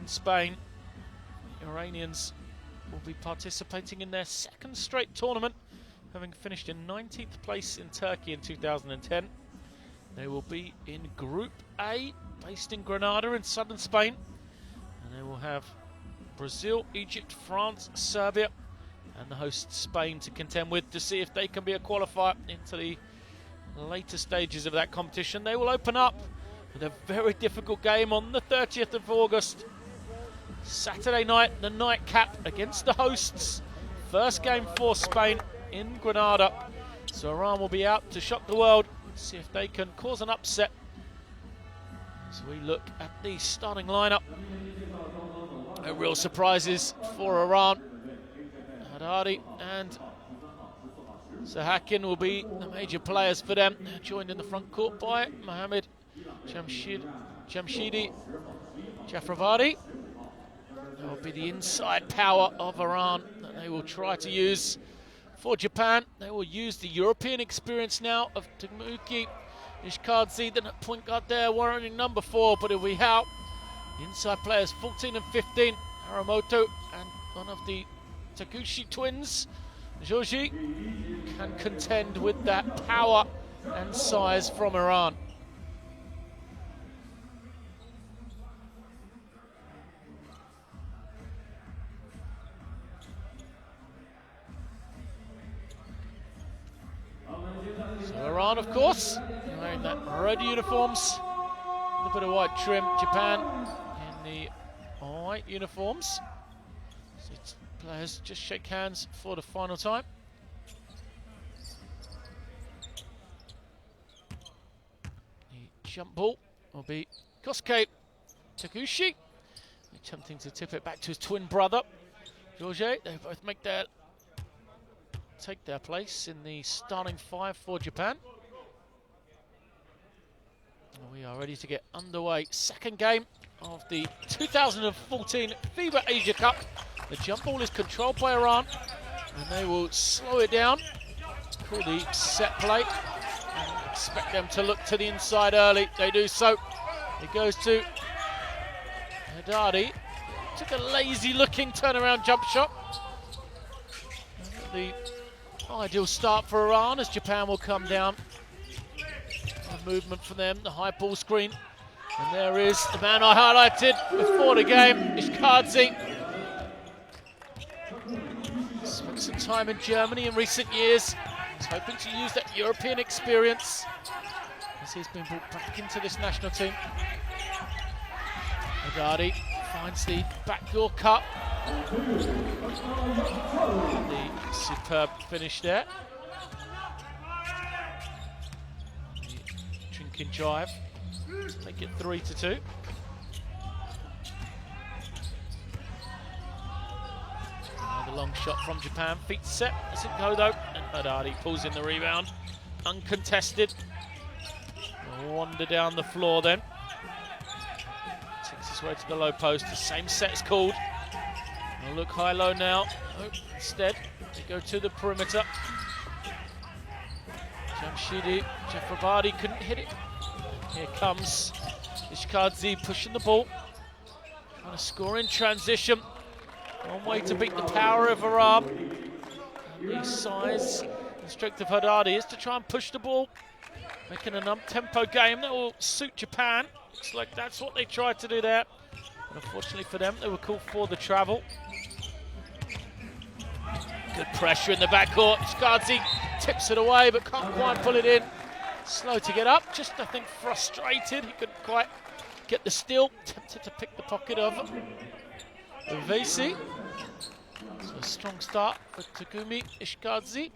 Spain. The Iranians will be participating in their second straight tournament, having finished in 19th place in Turkey in 2010. They will be in Group A, based in Granada in southern Spain. And they will have Brazil, Egypt, France, Serbia, and the host Spain to contend with to see if they can be a qualifier into the later stages of that competition. They will open up with a very difficult game on the 30th of August. Saturday night, the nightcap against the hosts. First game for Spain in Granada. So Iran will be out to shock the world, see if they can cause an upset. As we look at the starting lineup, no real surprises for Iran. Haddadi and Sahakin will be the major players for them, joined in the front court by Mohamed Jamshidi Jafravari. That will be the inside power of Iran that they will try to use for Japan. They will use the European experience now of Tamuki Ishkadze, then at point guard there, warranting number 4, but it'll be Hao. The inside players 14 and 15, Haramoto and one of the Takushi twins, Joji, can contend with that power and size from Iran. So Iran, of course, wearing that red uniforms, a bit of white trim. Japan in the white uniforms. So players just shake hands for the final time. The jump ball will be Kosuke Takushi, attempting to tip it back to his twin brother, George. They both take their place in the starting 5 for Japan. We are ready to get underway. Second game of the 2014 FIBA Asia Cup. The jump ball is controlled by Iran, and they will slow it down, call the set play, and expect them to look to the inside early. They do so. It goes to Haddadi. Took a lazy looking turnaround jump shot. The ideal start for Iran, as Japan will come down. The movement for them, the high ball screen. And there is the man I highlighted before the game, Ishkadze. Spent some time in Germany in recent years. He's hoping to use that European experience as he's been brought back into this national team. Haddadi finds the backdoor cut. The superb finish there. The drinking drive. Make it 3-2. The long shot from Japan. Feet set. Doesn't go though. And Haddadi pulls in the rebound. Uncontested. Wander down the floor then. Takes his way to the low post. The same set's called. They'll look high-low now. Oh, instead, they go to the perimeter. Jamshidi Jafravari couldn't hit it. Here comes Ishkadze pushing the ball. Trying to score in transition. One way to beat the power of Iran. And the size and strength of Haddadi is to try and push the ball. Making an up-tempo game that will suit Japan. Looks like that's what they tried to do there. But unfortunately for them, they were called for the travel. Good pressure in the backcourt. Ishkadze tips it away, but can't quite pull it in. Slow to get up, just I think frustrated. He couldn't quite get the steal. Tempted to pick the pocket of Vesi. So a strong start for Takumi Ishkadze.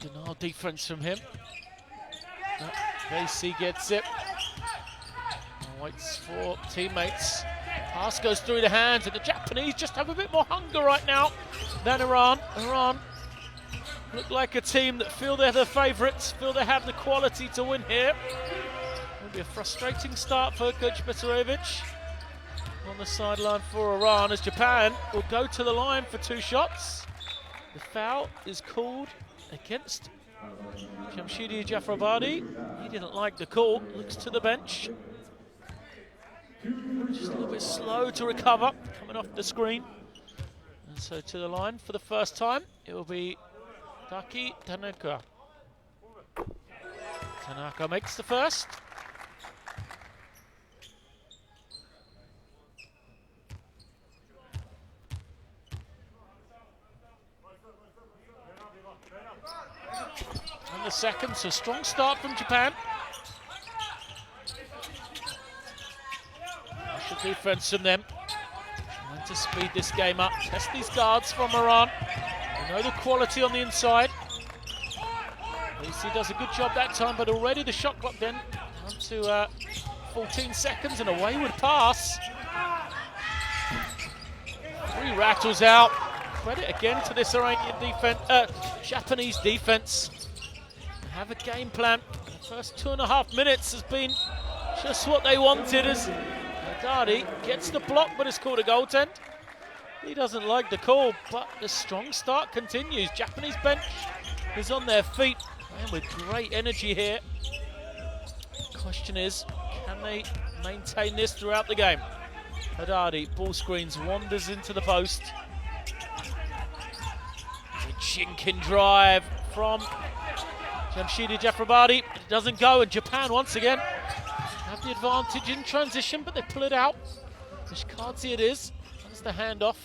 Denial defense from him. Vesi gets it. Waits for teammates. Pass goes through the hands, and the Japanese just have a bit more hunger right now than Iran. Iran look like a team that feel they're the favourites, feel they have the quality to win here. It'll be a frustrating start for Coach Petrovic on the sideline for Iran, as Japan will go to the line for 2 shots. The foul is called against Jamshidi Jafravari. He didn't like the call, looks to the bench. just a little bit slow to recover, coming off the screen. And so to the line for the first time, it will be Taki Tanaka. Tanaka makes the first. And the second, so strong start from Japan. Nice defense from them. Trying to speed this game up, test these guards from Iran. They know the quality on the inside. BC does a good job that time, but already the shot clock then down to 14 seconds and a wayward pass. 3 rattles out. Credit again to this Iranian defense, Japanese defense. They have a game plan. The first 2.5 minutes has been just what they wanted as Haddadi gets the block, but it's called a goaltend. He doesn't like the call, but the strong start continues. Japanese bench is on their feet and with great energy here. Question is, can they maintain this throughout the game? Haddadi, ball screens, wanders into the post. A chinking drive from Jamshidi Jafrabadi. It doesn't go, and Japan once again have the advantage in transition, but they pull it out. Nishikadze it is. That's the handoff.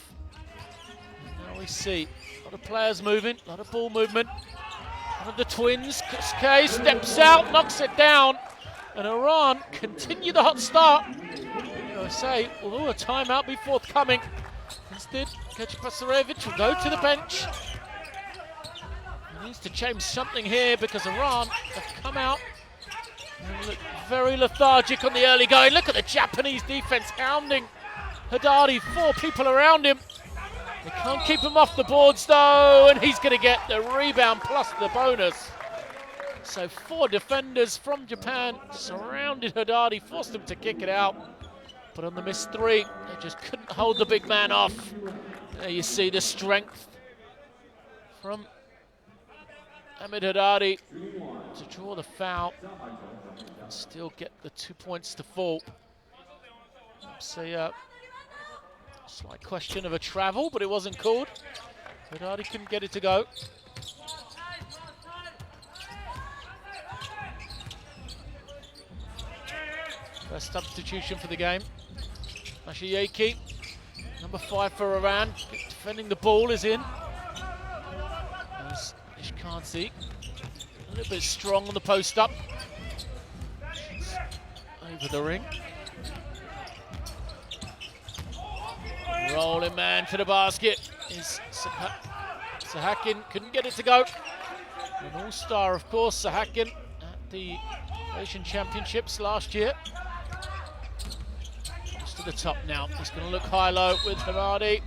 And now we see a lot of players moving, a lot of ball movement. One of the twins, Kusuke, steps out, knocks it down, and Iran continue the hot start. I say, although a timeout be forthcoming. Instead, Kajipasarevich will go to the bench. He needs to change something here because Iran have come out and look very lethargic on the early going. Look at the Japanese defense hounding Haddadi, 4 people around him. They can't keep him off the boards though, and he's going to get the rebound plus the bonus. So 4 defenders from Japan surrounded Haddadi, forced him to kick it out. But on the missed 3, they just couldn't hold the big man off. There you see the strength from Ahmed Haddadi to draw the foul and still get the 2 points to fall. It's a slight question of a travel, but it wasn't called. Haddadi couldn't get it to go. First substitution for the game. Mashiyeki, number 5 for Iran, defending the ball is in. As Nishikadze, a little bit strong on the post up. Over the ring. Rolling man to the basket is Sahakin, couldn't get it to go. An all-star, of course, Sahakin at the Asian Championships last year. To the top now. He's going to look high-low with Haddadi.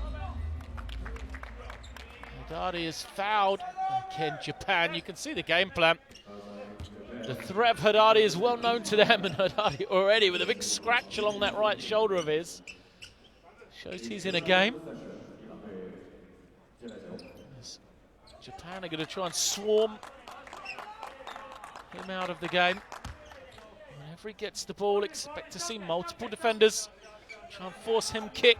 Haddadi is fouled. Again, Japan, you can see the game plan. The threat of Haddadi is well known to them, and Haddadi already with a big scratch along that right shoulder of his. Shows he's in a game. Japan are going to try and swarm him out of the game. Whenever he gets the ball, expect to see multiple defenders. Try and force him to kick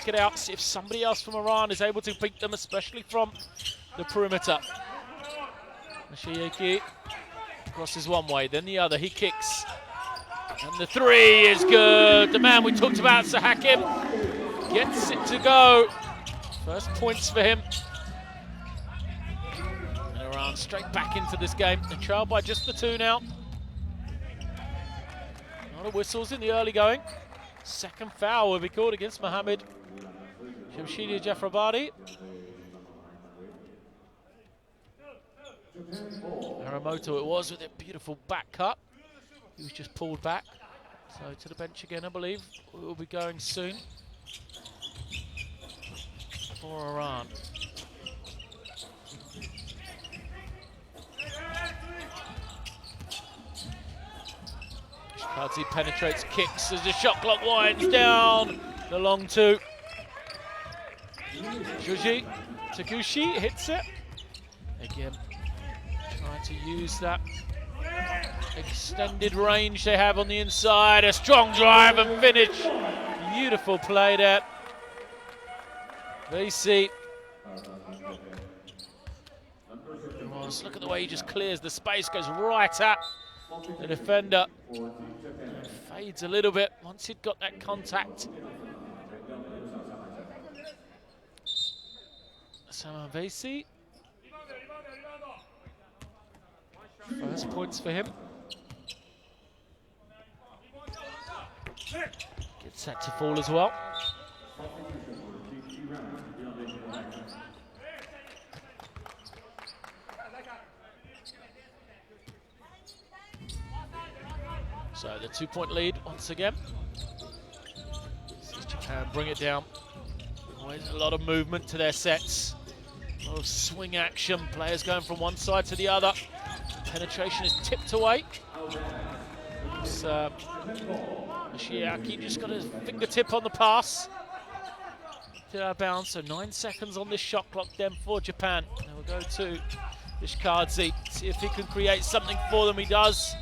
it out, see if somebody else from Iran is able to beat them, especially from the perimeter. Mashiyeki crosses one way, then the other, he kicks. And the 3 is good. The man we talked about, Sahakin, gets it to go. First points for him. And Iran straight back into this game. They trail by just the 2 now. Whistles in the early going. Second foul will be called against Mohammed Jamshidi Jafrabadi. Haramoto it was with a beautiful back cut. He was just pulled back. So to the bench again, I believe. We will be going soon for Iran. Nishikadze penetrates, kicks as the shot clock winds down. The long 2. Juji Taguchi hits it. Again, trying to use that extended range they have on the inside. A strong drive and finish. Beautiful play there. VC. Look at the way he just clears the space, goes right at the defender. Fades a little bit once he'd got that contact. So VC. First points for him. Gets set to fall as well. So the 2-point lead once again. Sees Japan bring it down. Always a lot of movement to their sets. A lot of swing action. Players going from one side to the other. Penetration is tipped away. Shiaki just got his fingertip on the pass. Did out of bounds, so 9 seconds on this shot clock then for Japan. Now we'll go to Ishikaze, see if he can create something for them. He does.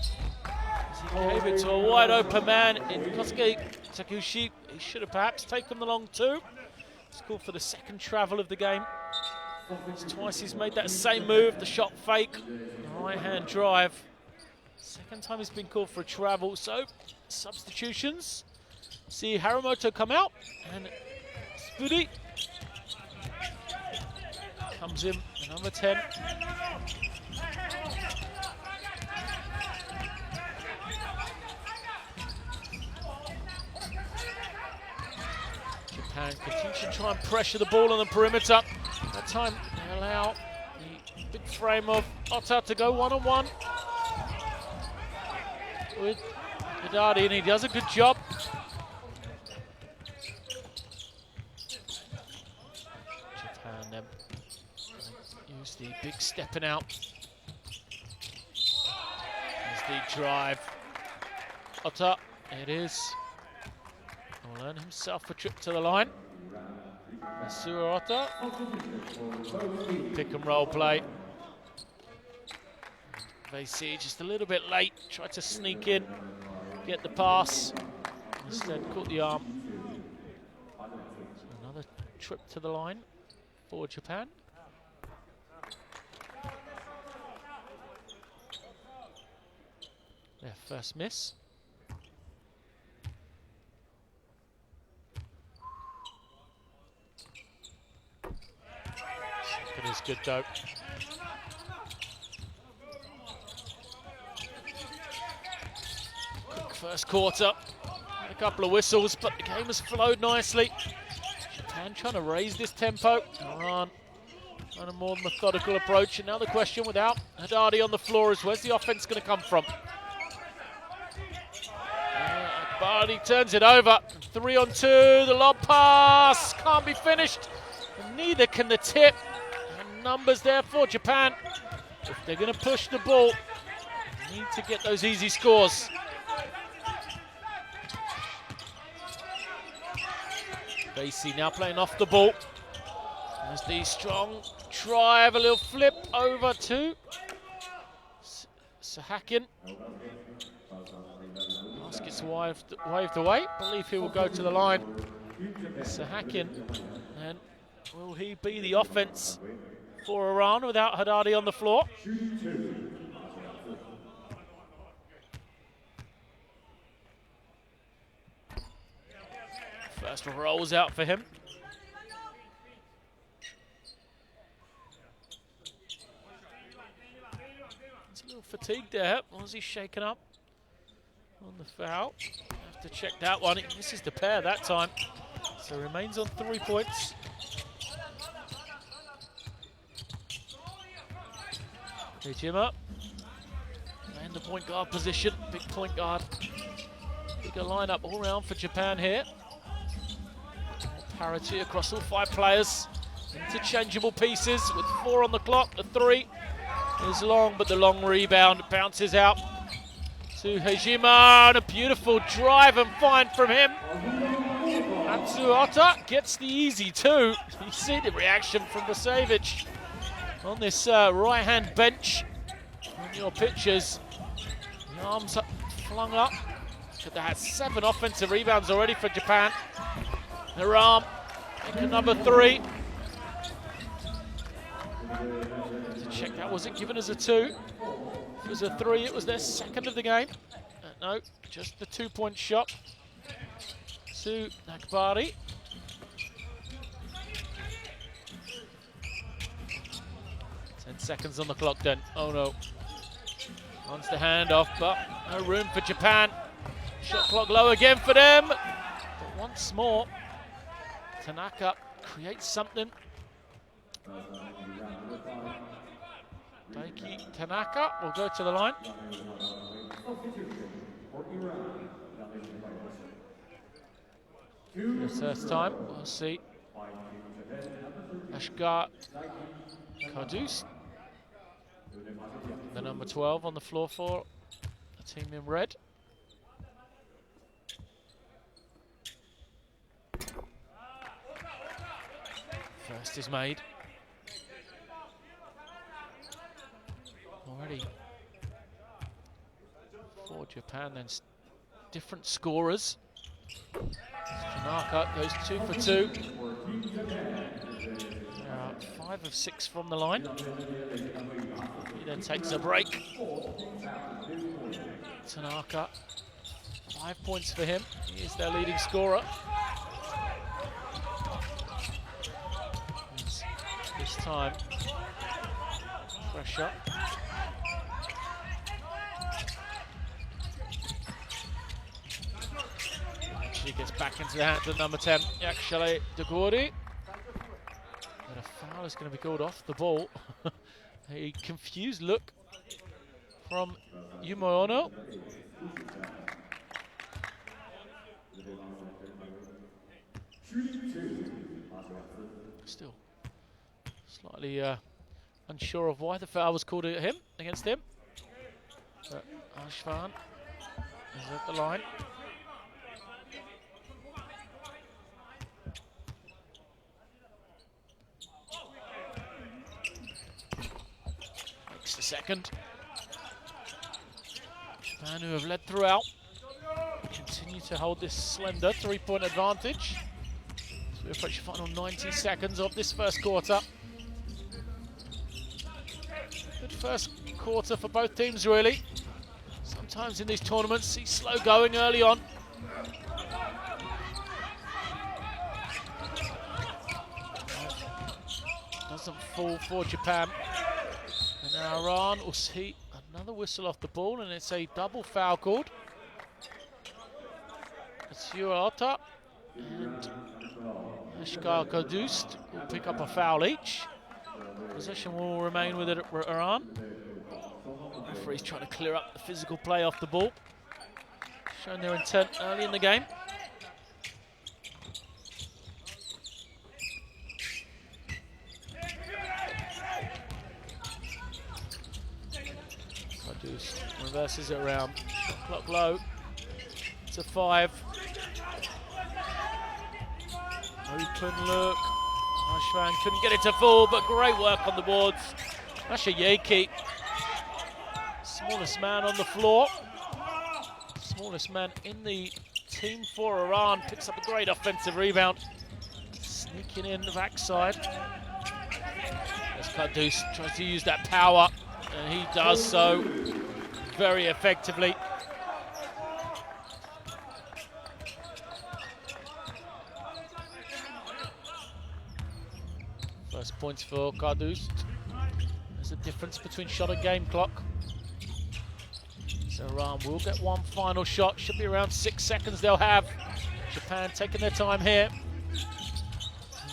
He gave it to a wide open man in Kosuke Takushi. He should have perhaps taken the long two. It's called for the second travel of the game. It's twice he's made that same move, the shot fake, right hand drive. Second time he's been called for a travel, so substitutions. See Haramoto come out, and Spudi comes in, number 10. Japan continues to try and pressure the ball on the perimeter. That time they allow the big frame of Ota to go one-on-one with Haddadi, and he does a good job. Japan then use the big stepping out. There's the drive. Ota, it is. Will earn himself a trip to the line. Masuo Ota. Pick and roll play. VC just a little bit late, tried to sneak in, get the pass. Instead caught the arm. So another trip to the line for Japan. Their first miss. It is good though. Quick first quarter, a couple of whistles, but the game has flowed nicely. Japan trying to raise this tempo. On a more methodical approach, and now the question without Haddadi on the floor is where's the offense going to come from? Haddadi turns it over. 3 on 2, the lob pass can't be finished, and neither can the tip. Numbers there for Japan. If they're going to push the ball, they need to get those easy scores. Basie now playing off the ball. There's the strong drive, a little flip over to Sahakin. Basket's waved away. I believe he will go to the line. Sahakin, and will he be the offense for Iran without Haddadi on the floor? First rolls out for him. It's a little fatigued there. Was he shaken up on the foul? Have to check that one. He misses the pair that time. So remains on 3 points. Hijima in the point guard position, big point guard. Bigger lineup all round for Japan here. Parity across all 5 players. Interchangeable pieces with 4 on the clock. The 3 is long, but the long rebound bounces out to Hijima, and a beautiful drive and find from him. Matsuota gets the easy 2. You see the reaction from Vasevic on this right-hand bench on your pictures. Arms up, flung up. They had 7 offensive rebounds already for Japan. Iran, make another 3. To check that wasn't given as a 2. If it was a 3, it was their 2nd of the game. No, just the 2-point shot to Nakbari. Seconds on the clock then. Oh no. Wants the handoff, but no room for Japan. Shot clock low again for them. But once more, Tanaka creates something. Daiki Tanaka will go to the line. For the first time, we'll see Ashgar Kardus, the number 12 on the floor for the team in red. First is made. Already for Japan, then different scorers. Tanaka goes 2 for 2. 5 of 6 from the line. He then takes a break. Tanaka, 5 points for him. He is their leading scorer. This time, pressure. She gets back into the hands of number 10, Yakshale Dagori. But a foul is going to be called off the ball. A confused look from Yumono. Still slightly unsure of why the foul was called against him. But Ashvan is at the line. Makes the second. Japan, who have led throughout, continue to hold this slender 3-point advantage. So we approach the final 90 seconds of this first quarter. Good first quarter for both teams, really. Sometimes in these tournaments, see slow going early on. Doesn't fall for Japan. And now Iran will see another whistle off the ball, and it's a double foul called. It's Yuata and Ashkar Kadust will pick up a foul each. Possession will remain with Iran. Referee's trying to clear up the physical play off the ball, showing their intent early in the game. Kadust reverses it around. Shot clock low to 5. Open look. Ashvan couldn't get it to fall, but great work on the boards. Ashiyeki, smallest man on the floor, smallest man in the team for Iran, picks up a great offensive rebound. Sneaking in the backside. As Kadus tries to use that power, and he does so very effectively. First points for Kadust. There's a difference between shot and game clock. So Iran will get one final shot. Should be around 6 seconds they'll have. Japan taking their time here.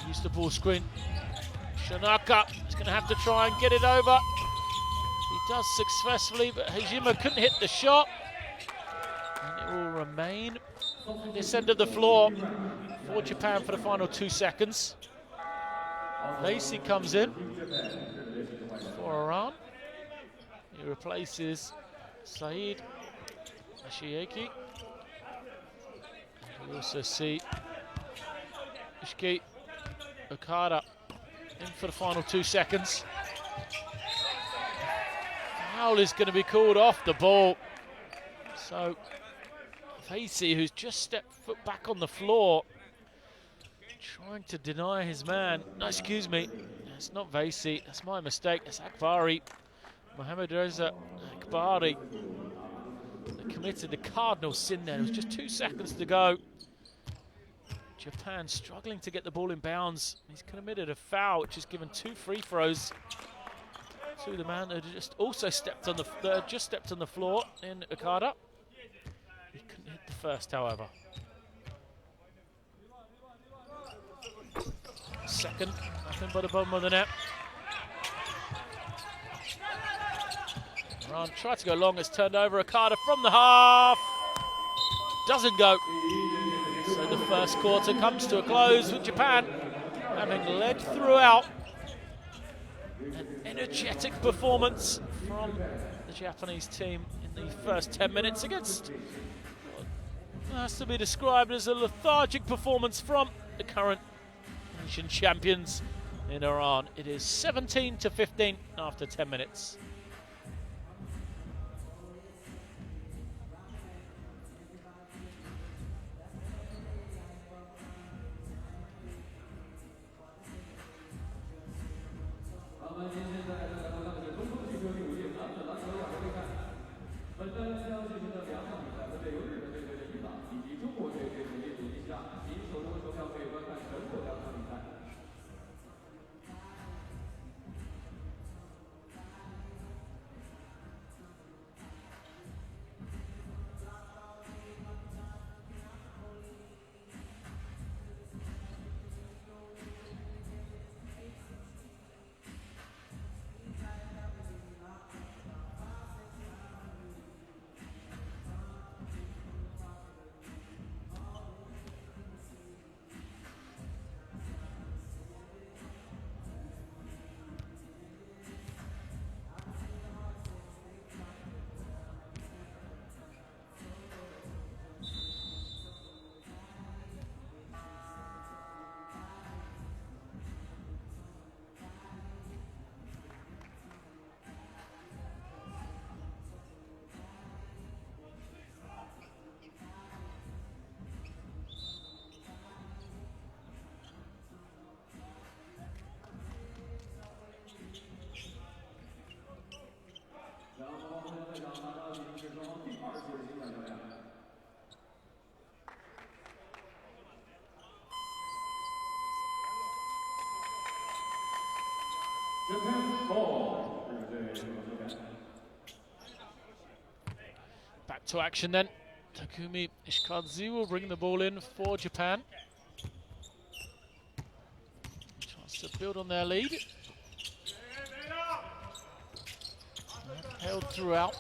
Use the ball screen. Shanaka is going to have to try and get it over. He does successfully, but Hajima couldn't hit the shot. And it will remain at this end of the floor for Japan for the final 2 seconds. Lacey comes in for Iran. He replaces Saeed Ashieki. We also see Ishiki Okada in for the final 2 seconds. Foul is going to be called off the ball. So, Vasey, who's just stepped foot back on the floor, trying to deny his man. No, excuse me. It's not Vasey. That's my mistake. It's Akbari. Mohamed Reza Akbari. They committed the cardinal sin there. There was just 2 seconds to go. Japan struggling to get the ball in bounds. He's committed a foul, which has given 2 free throws to the man that had just also stepped on the floor in Okada. He couldn't hit the first, however. Second, nothing but a bottom of the net. Iran tried to go long, it's turned over. Okada from the half. Doesn't go. So the first quarter comes to a close with Japan having led throughout. An energetic performance from the Japanese team in the first 10 minutes against what has to be described as a lethargic performance from the current Asian champions in Iran. It is 17-15 after 10 minutes. Back to action then. Takumi Ishikazu will bring the ball in for Japan. Chance to build on their lead. Held throughout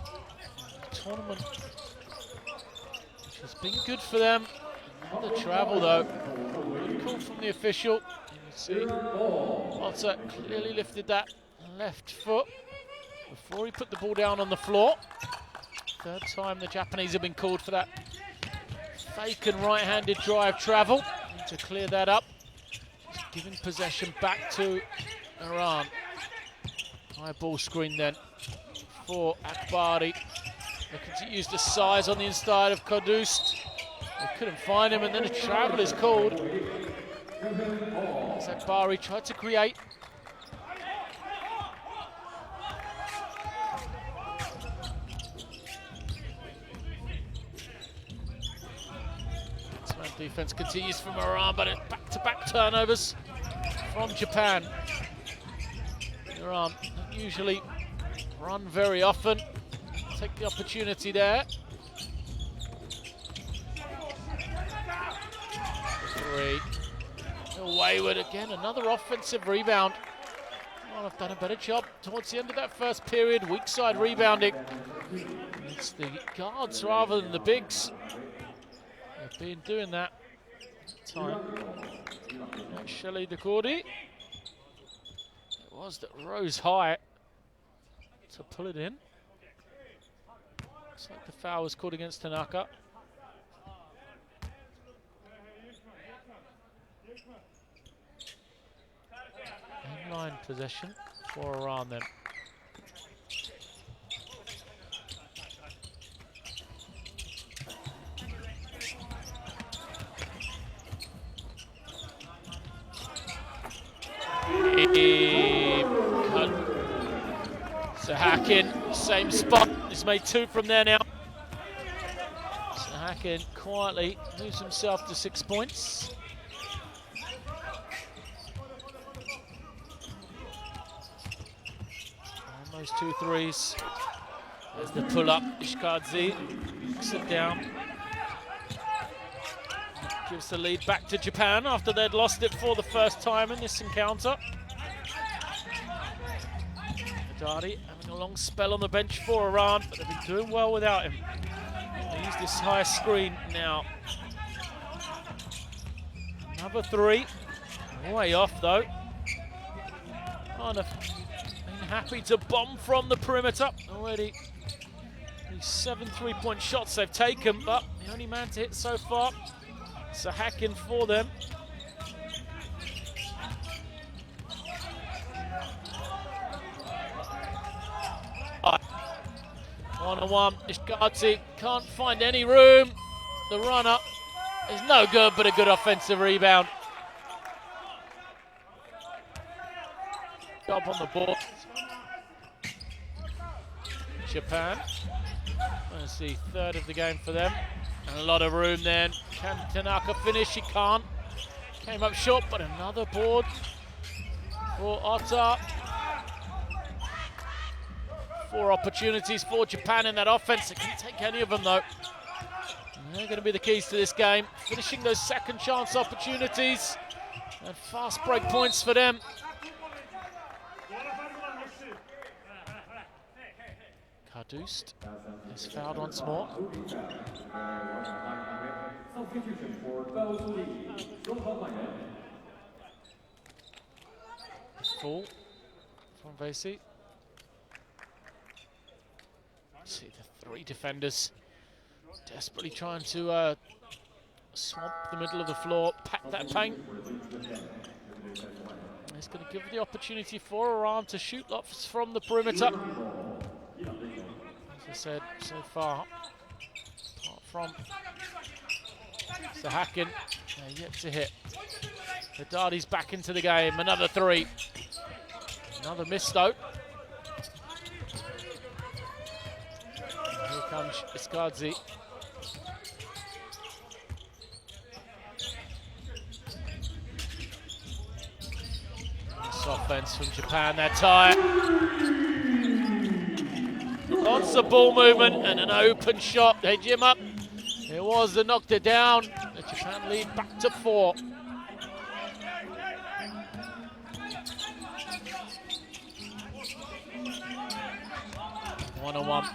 the tournament, which has been good for them. Another travel though. Good call from the official. You can see Otter clearly lifted that left foot before he put the ball down on the floor. Third time the Japanese have been called for that fake and right-handed drive travel. Need to clear that up. Just giving possession back to Iran. High ball screen then for Akbari. Looking to use the size on the inside of Kodust. They couldn't find him, and then a travel is called. As Akbari tried to create. Defense continues from Iran, but it's back-to-back turnovers from Japan. Iran don't usually run very often. Take the opportunity there. Three. Wayward again, another offensive rebound. Well, I've done a better job towards the end of that first period. Weak side rebounding. It's the guards rather than the bigs. They've been doing that time. That's Shelley Decordi. It was that rose high to pull it in. Looks like the foul was called against Tanaka. Inline possession for Iran then. Sahakin, same spot. He's made 2 from there now. Sahakin quietly moves himself to 6 points. Almost 2 threes. There's the pull-up. Ishikadze knocks it down. Gives the lead back to Japan after they'd lost it for the first time in this encounter. Haddadi having a long spell on the bench for Iran, but they've been doing well without him. They use this high screen now. Another 3. Way off though. Kind of been happy to bomb from the perimeter already. These 7 3-point shots they've taken, but the only man to hit so far. Sahakin for them. One-on-one, Ishikadze can't find any room. The runner is no good, but a good offensive rebound. Job on the board. Japan. That's the 3rd of the game for them. And a lot of room then. Can Tanaka finish? He can't. Came up short, but another board for Ota. 4 opportunities for Japan in that offense. They can't take any of them though. And they're going to be the keys to this game. Finishing those second chance opportunities. And fast break points for them. Kardust is fouled once more. Full from Vasey. See the 3 defenders desperately trying to swamp the middle of the floor, pack that paint. It's going to give the opportunity for Iran to shoot lots from the perimeter. As I said, so far, apart from Sahakin, they're yet to hit. Haddadi's back into the game, another 3. Another miss though. Here comes Ishikadze. Nice offense from Japan, they're tired. Lots of ball movement and an open shot. They jim up. It was that knocked it down. The Japan lead back to 4. One-on-one.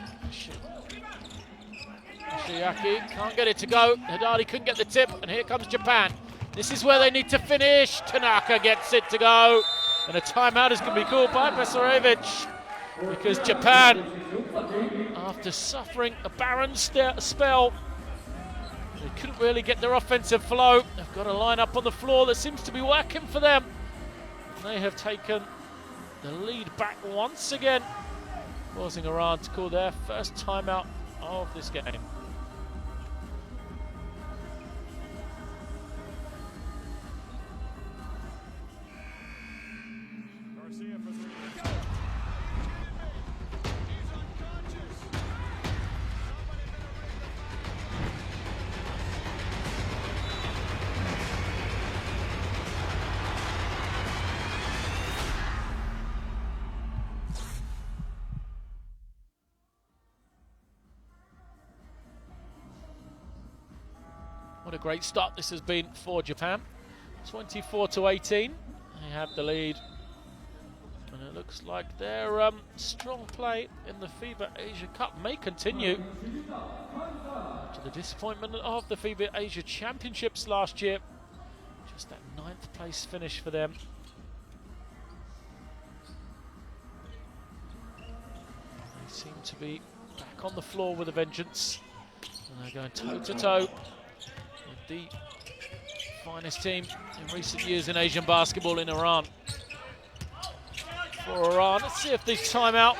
Shiaki can't get it to go. Haddadi couldn't get the tip, and here comes Japan. This is where they need to finish. Tanaka gets it to go, and a timeout is going to be called by Pesarevic because Japan, after suffering a barren spell, they couldn't really get their offensive flow. They've got a line up on the floor that seems to be working for them. They have taken the lead back once again, forcing Iran to call their first timeout of this game. What a great start this has been for Japan. 24-18, they have the lead. And it looks like their strong play in the FIBA Asia Cup may continue. To the disappointment of the FIBA Asia Championships last year. Just that 9th place finish for them. They seem to be back on the floor with a vengeance. And they're going toe-to-toe with the finest team in recent years in Asian basketball in Iran. For Iran, let's see if this timeout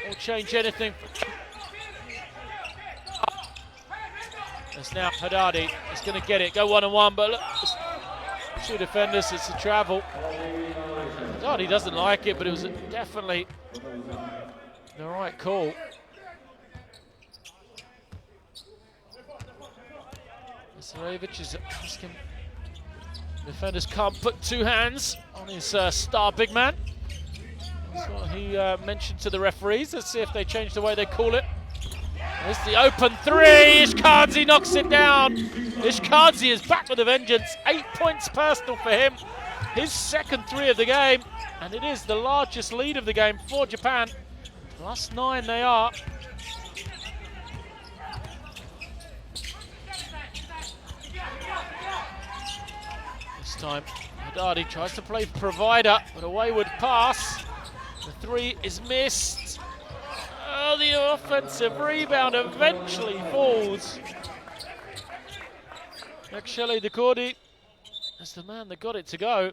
will change anything. It's now Haddadi. He's going to get it, go one-on-one, but look, 2 defenders, it's a travel. God, he doesn't like it, but it was definitely the right call. Zarevic is asking. Defenders can't put two hands on his star big man. That's what he mentioned to the referees. Let's see if they change the way they call it. There's the open three. Ishkazi knocks it down. Ishkazi is back with a vengeance. 8 points personal for him. His second three of the game. And it is the largest lead of the game for Japan. +9 they are. This time, Haddadi tries to play provider, but a wayward pass. The three is missed. Oh, the offensive rebound eventually falls. Actually, Decordi is the man that got it to go.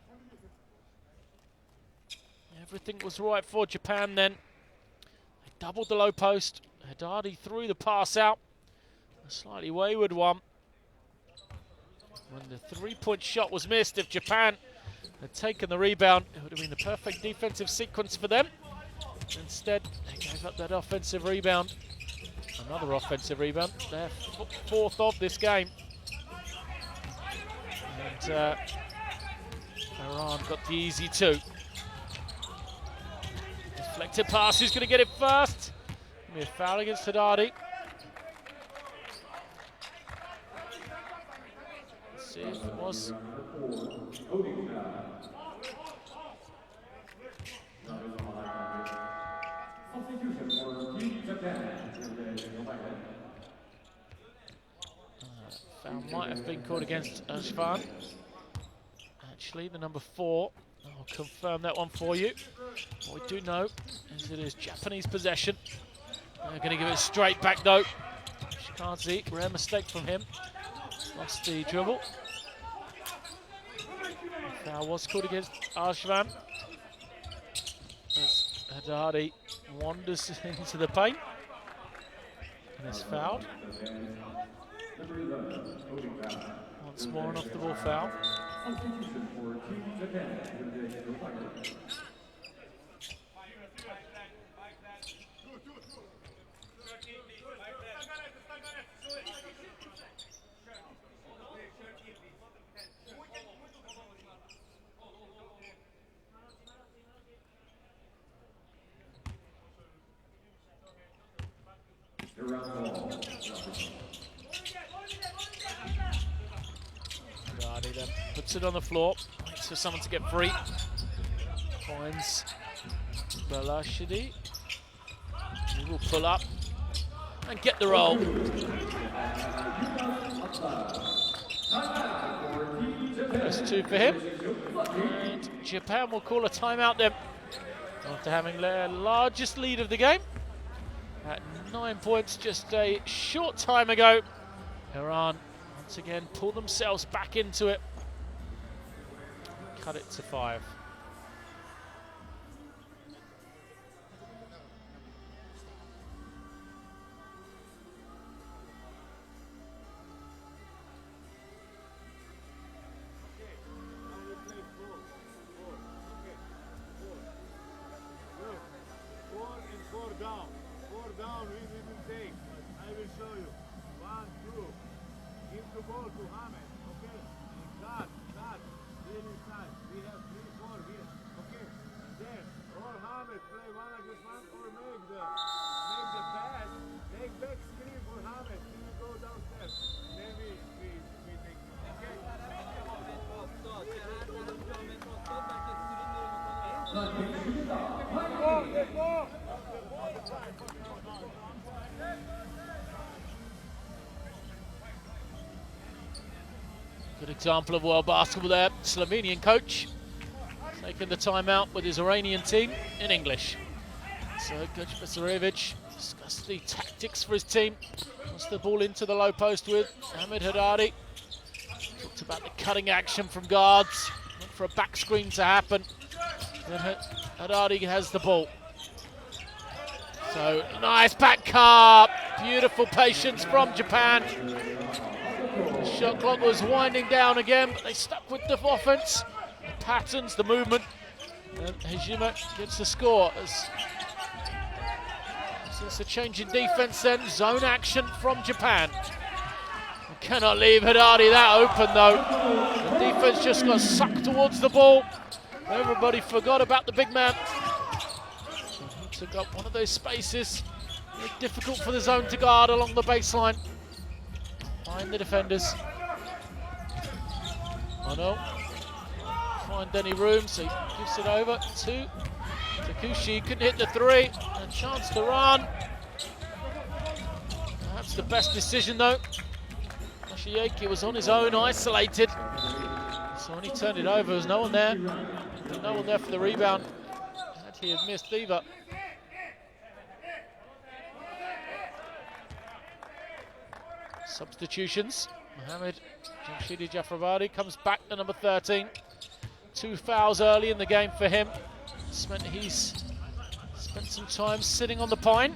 Everything was right for Japan then. They doubled the low post. Haddadi threw the pass out. A slightly wayward one. When the three-point shot was missed, if Japan had taken the rebound, it would have been the perfect defensive sequence for them. Instead, they gave up that offensive rebound. Another offensive rebound, their fourth of this game. And Iran got the easy two. Deflected pass, who's going to get it first? Gonna be a foul against Haddadi. Let's see if it was. Foul might have been called against Ashvan. Actually, the number 4. I'll confirm that one for you. What we do know is it is Japanese possession. They're going to give it straight back though. Shikazi, rare mistake from him. Lost the dribble. Foul was called against Ashvan. As Haddadi wanders into the paint and is fouled. Once more an off the ball foul. Haddadi then puts it on the floor, waits for someone to get free. Finds Balashidi. He will pull up and get the roll. First two for him. And Japan will call a timeout then after having their largest lead of the game. At 9 points just a short time ago, Iran once again pull themselves back into it. Cut it to 5. Good example of world basketball there. Slovenian coach taking the timeout with his Iranian team in English. So Coach Zarevic discussed the tactics for his team. Wants the ball into the low post with Ahmed Haddadi. Talked about the cutting action from guards. Went for a back screen to happen. Then Haddadi has the ball. So nice back cut. Beautiful patience from Japan. The shot clock was winding down again, but they stuck with the offense, the patterns, the movement. And Hejima gets the score. It's a change in defense then. Zone action from Japan. We cannot leave Haddadi that open though. The defense just got sucked towards the ball. Everybody forgot about the big man. He took up one of those spaces. Very difficult for the zone to guard along the baseline. Find the defenders. Oh no. Find any room, so he gives it over to Takushi. Couldn't hit the three. A chance to run. Perhaps the best decision though. Mashiaki was on his own, isolated. So when he turned it over, there was no one there. No one there for the rebound. And he had missed either. Substitutions. Mohamed Jamshidi Jafrabadi comes back to number 13. 2 fouls early in the game for him. This meant he's spent some time sitting on the pine.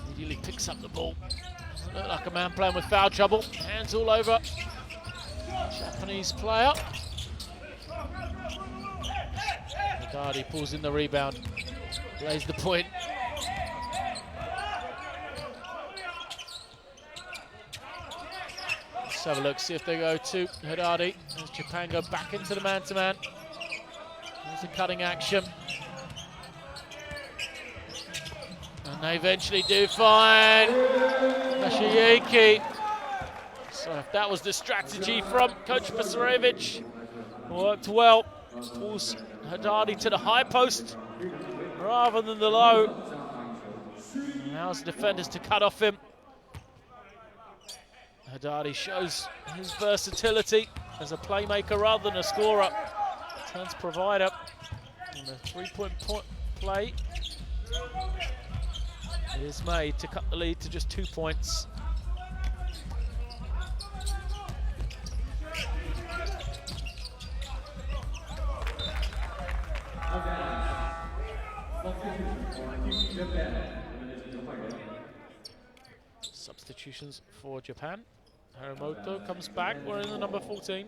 Immediately picks up the ball. Doesn't look like a man playing with foul trouble. Hands all over. Japanese player. Haddadi pulls in the rebound. Lays the point. Let's have a look, see if they go to Haddadi. As Japan go back into the man-to-man. There's a cutting action. And they eventually do find Mashiaki. So if that was the strategy from Coach Pasarevich, worked well. Pulls Haddadi to the high post rather than the low. Allows the defenders to cut off him. Haddadi shows his versatility as a playmaker rather than a scorer. Turns provider on a three-point play. It is made to cut the lead to just 2 points. Substitutions for Japan. Haramoto comes back, we're in the number 14.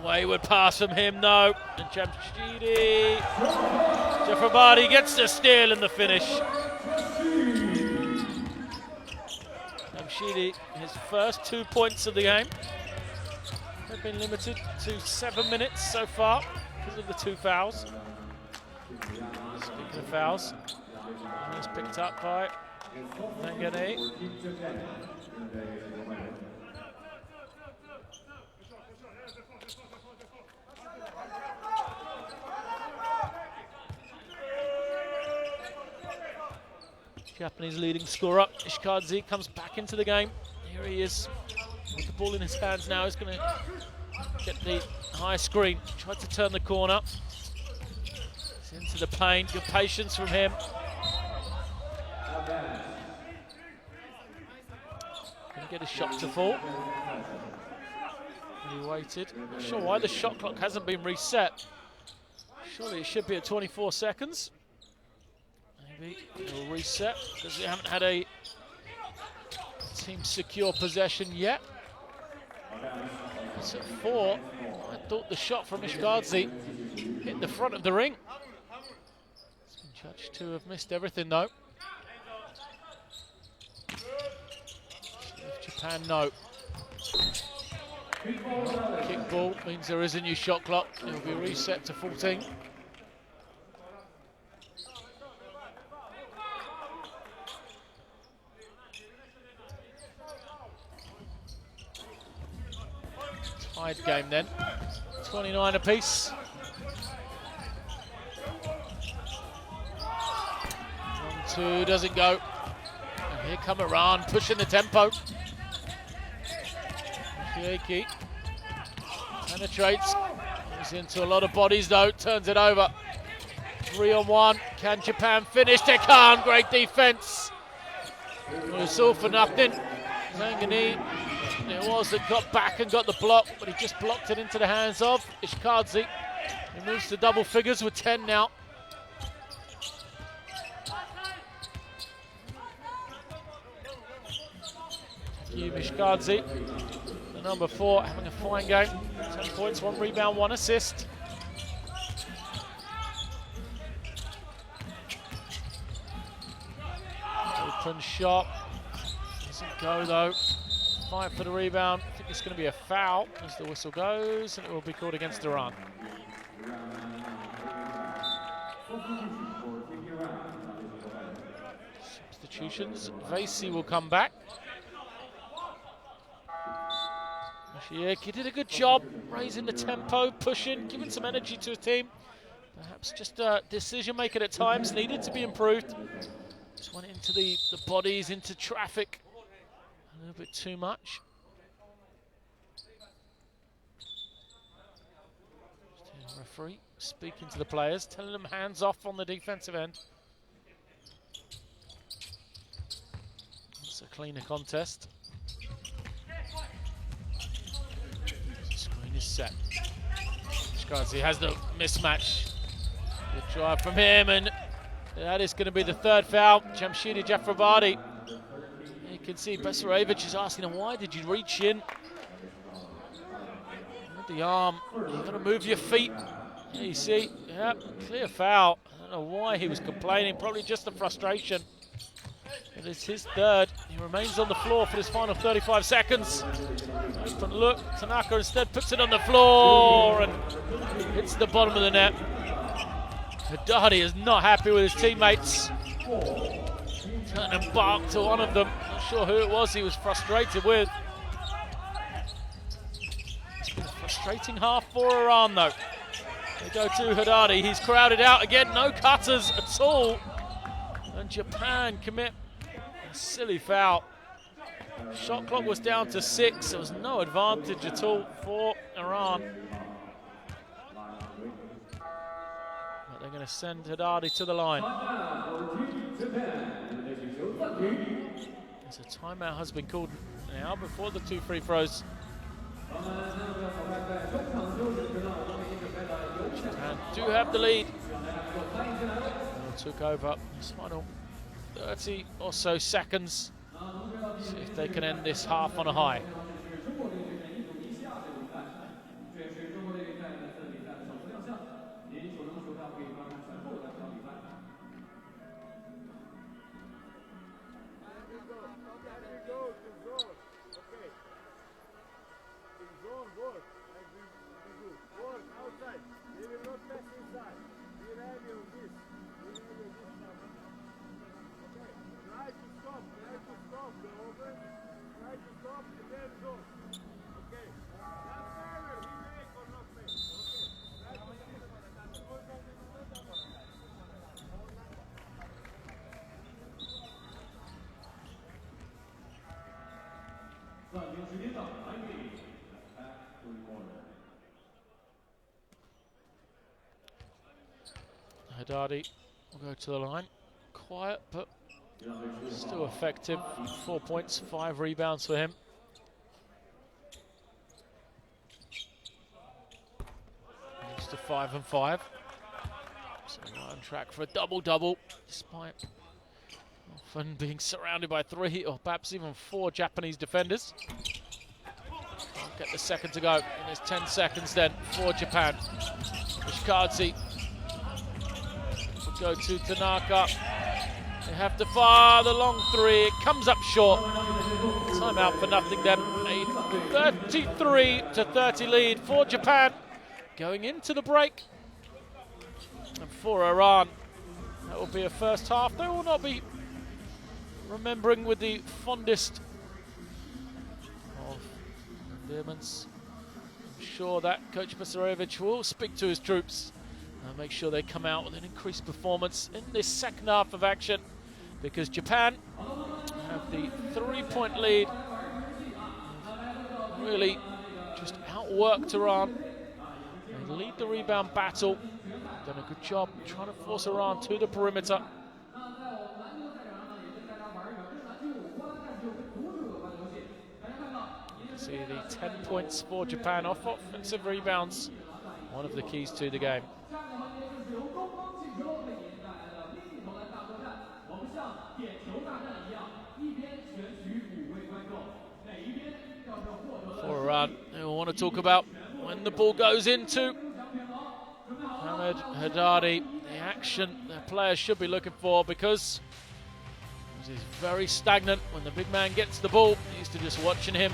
Wayward pass from him, no. And Jamshidi Jafrabadi gets the steal and the finish. Jamshidi, his first 2 points of the game. They've been limited to 7 minutes so far because of the 2 fouls. Speaking of fouls, he's picked up by Mangane. Japanese leading scorer, Ishikaze, comes back into the game. Here he is with the ball in his hands now. He's going to get the high screen. Tried to turn the corner. He's into the paint. Good patience from him. Going to get his shot to fall. He waited. Not sure why the shot clock hasn't been reset. Surely it should be at 24 seconds. Maybe it'll reset because we haven't had a team secure possession yet. It's at 4. I thought the shot from Ishikaze hit the front of the ring. It's been judged to have missed everything though. Japan, no. Kick ball means there is a new shot clock. It will be reset to 14. Tied game then, 29 apiece. 1-2 doesn't go. And here come Iran pushing the tempo. Shiaki penetrates. Goes into a lot of bodies though, turns it over. 3-on-1. Can Japan finish? They can't. Great defense. Well, it's all for nothing. Zangani. It was that got back and got the block, but he just blocked it into the hands of Ishikaze. He moves to double figures with 10 now. Ishikaze, the number 4 having a fine game. 10 points, 1 rebound, 1 assist. Open shot. Doesn't go though. Fight for the rebound. I think it's going to be a foul as the whistle goes, and it will be called against Iran. Substitutions. Vasey will come back. He did a good job raising the tempo, pushing, giving some energy to his team. Perhaps just decision making at times needed to be improved. Just went into the bodies, into traffic a little bit too much. Just the referee speaking to the players, telling them hands off on the defensive end. It's a cleaner contest. Screen is set. He has the mismatch. Good drive from him, and that is going to be the 3rd foul. Jamshidi Jafrabadi. You can see Besarevic is asking him, why did you reach in? With the arm, you're going to move your feet. There you see, yeah, clear foul. I don't know why he was complaining, probably just the frustration. It is his 3rd. He remains on the floor for this final 35 seconds. Open look, Tanaka instead puts it on the floor and hits the bottom of the net. Haddadi is not happy with his teammates. Turned and barked to one of them. Not sure who it was he was frustrated with. It's been a frustrating half for Iran though. They go to Haddadi. He's crowded out again. No cutters at all. And Japan commit a silly foul. Shot clock was down to 6. There was no advantage at all for Iran. But they're going to send Haddadi to the line. As a timeout has been called now before the 2 free throws. Japan do have the lead. Took over this final 30 or so seconds. See if they can end this half on a high. Haddadi will go to the line. Quiet, but still effective. 4 points, 5 rebounds for him. Used to 5 and 5. So on track for a double-double, despite often being surrounded by 3 or perhaps even 4 Japanese defenders. Can't get the second to go. And there's 10 seconds then for Japan. Ishikazi will go to Tanaka. They have to fire the long 3. It comes up short. Timeout for nothing then. A 33-30 lead for Japan going into the break. And for Iran, that will be a first half they will not be remembering with the fondest of endearments. I'm sure that Coach Besarevic will speak to his troops and make sure they come out with an increased performance in this second half of action, because Japan have the 3-point lead. Really just outworked Iran. They lead the rebound battle. Done a good job trying to force Iran to the perimeter. You can see the 10 points for Japan off offensive rebounds. One of the keys to the game. For to talk about when the ball goes into Mohamed Haddadi. The action the players should be looking for, because he's very stagnant when the big man gets the ball. You're used to just watching him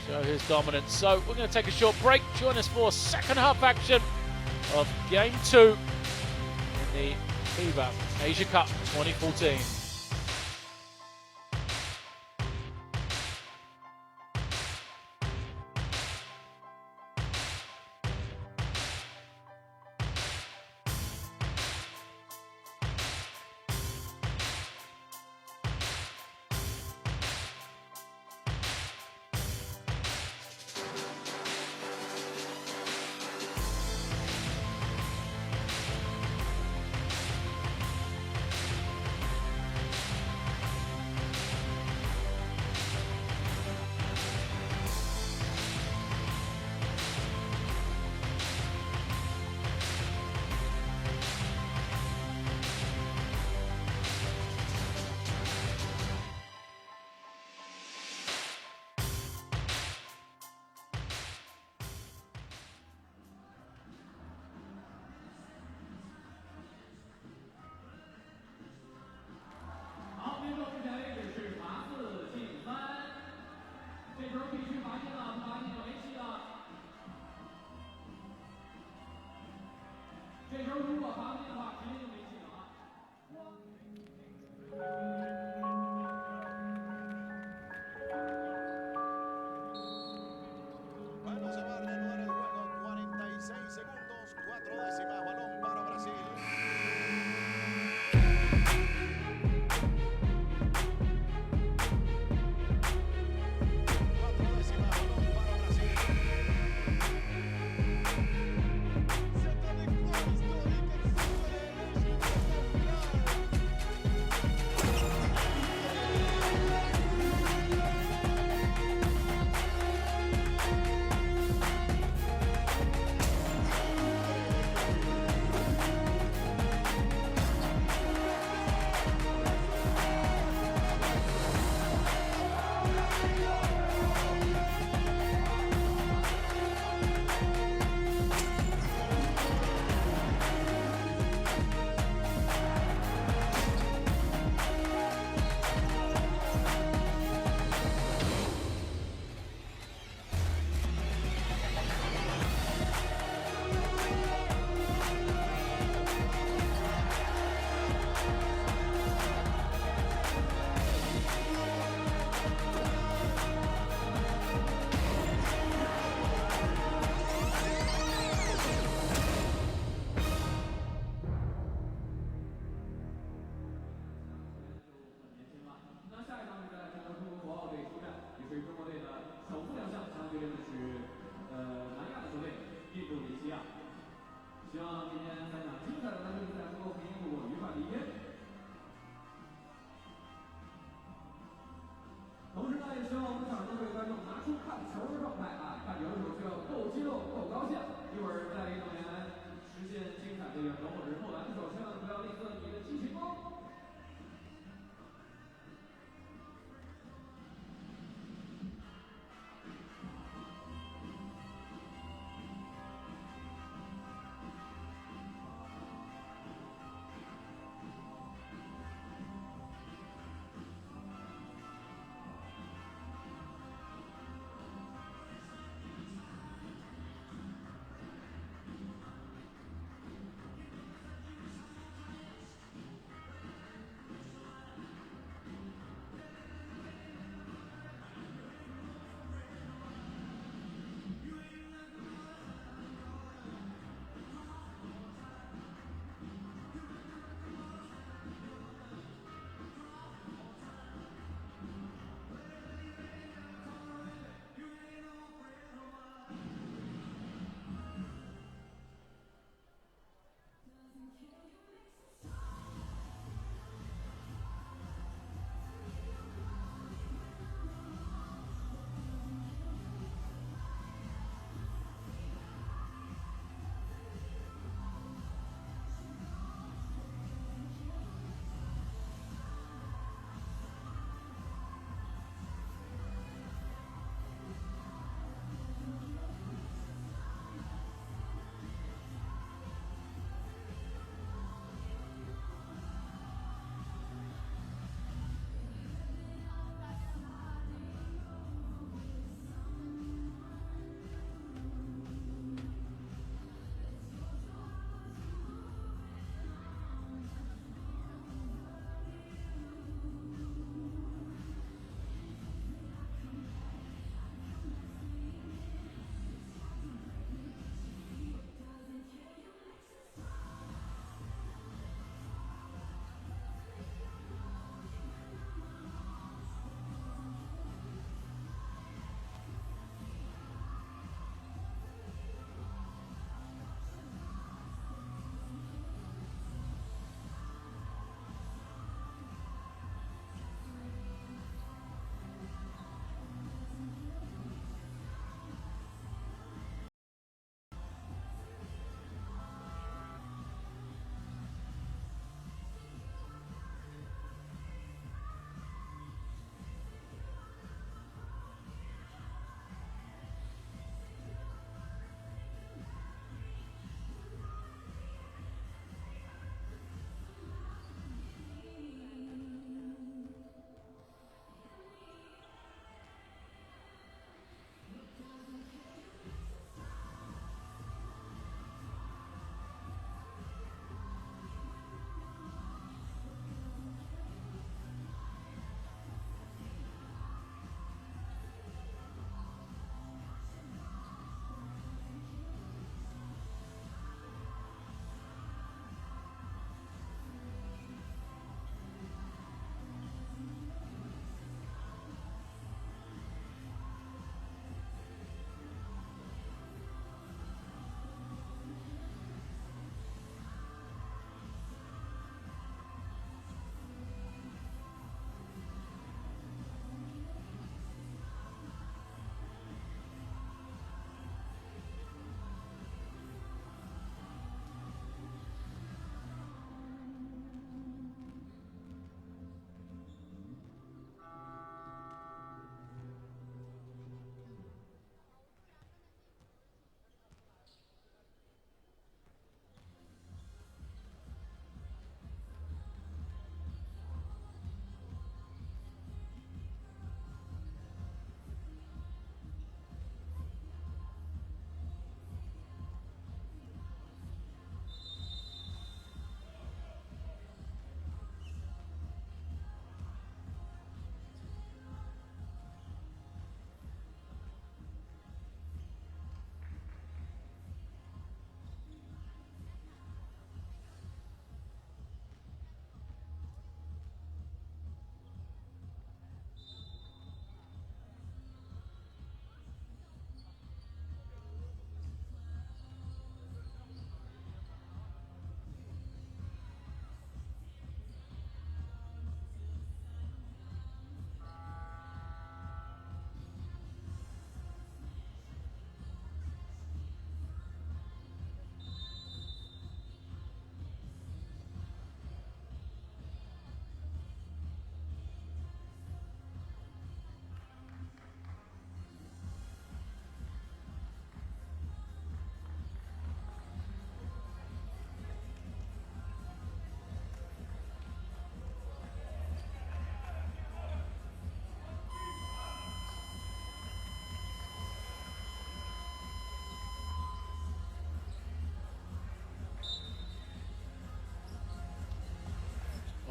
show his dominance. So we're going to take a short break. Join us for second half action of Game 2 in the FIBA Asia Cup 2014. Bueno, se va a reanudar el juego. 46 segundos, 4 décimas. Balón para Brasil. 4 décimas, balón para Brasil. Cette victoire historique.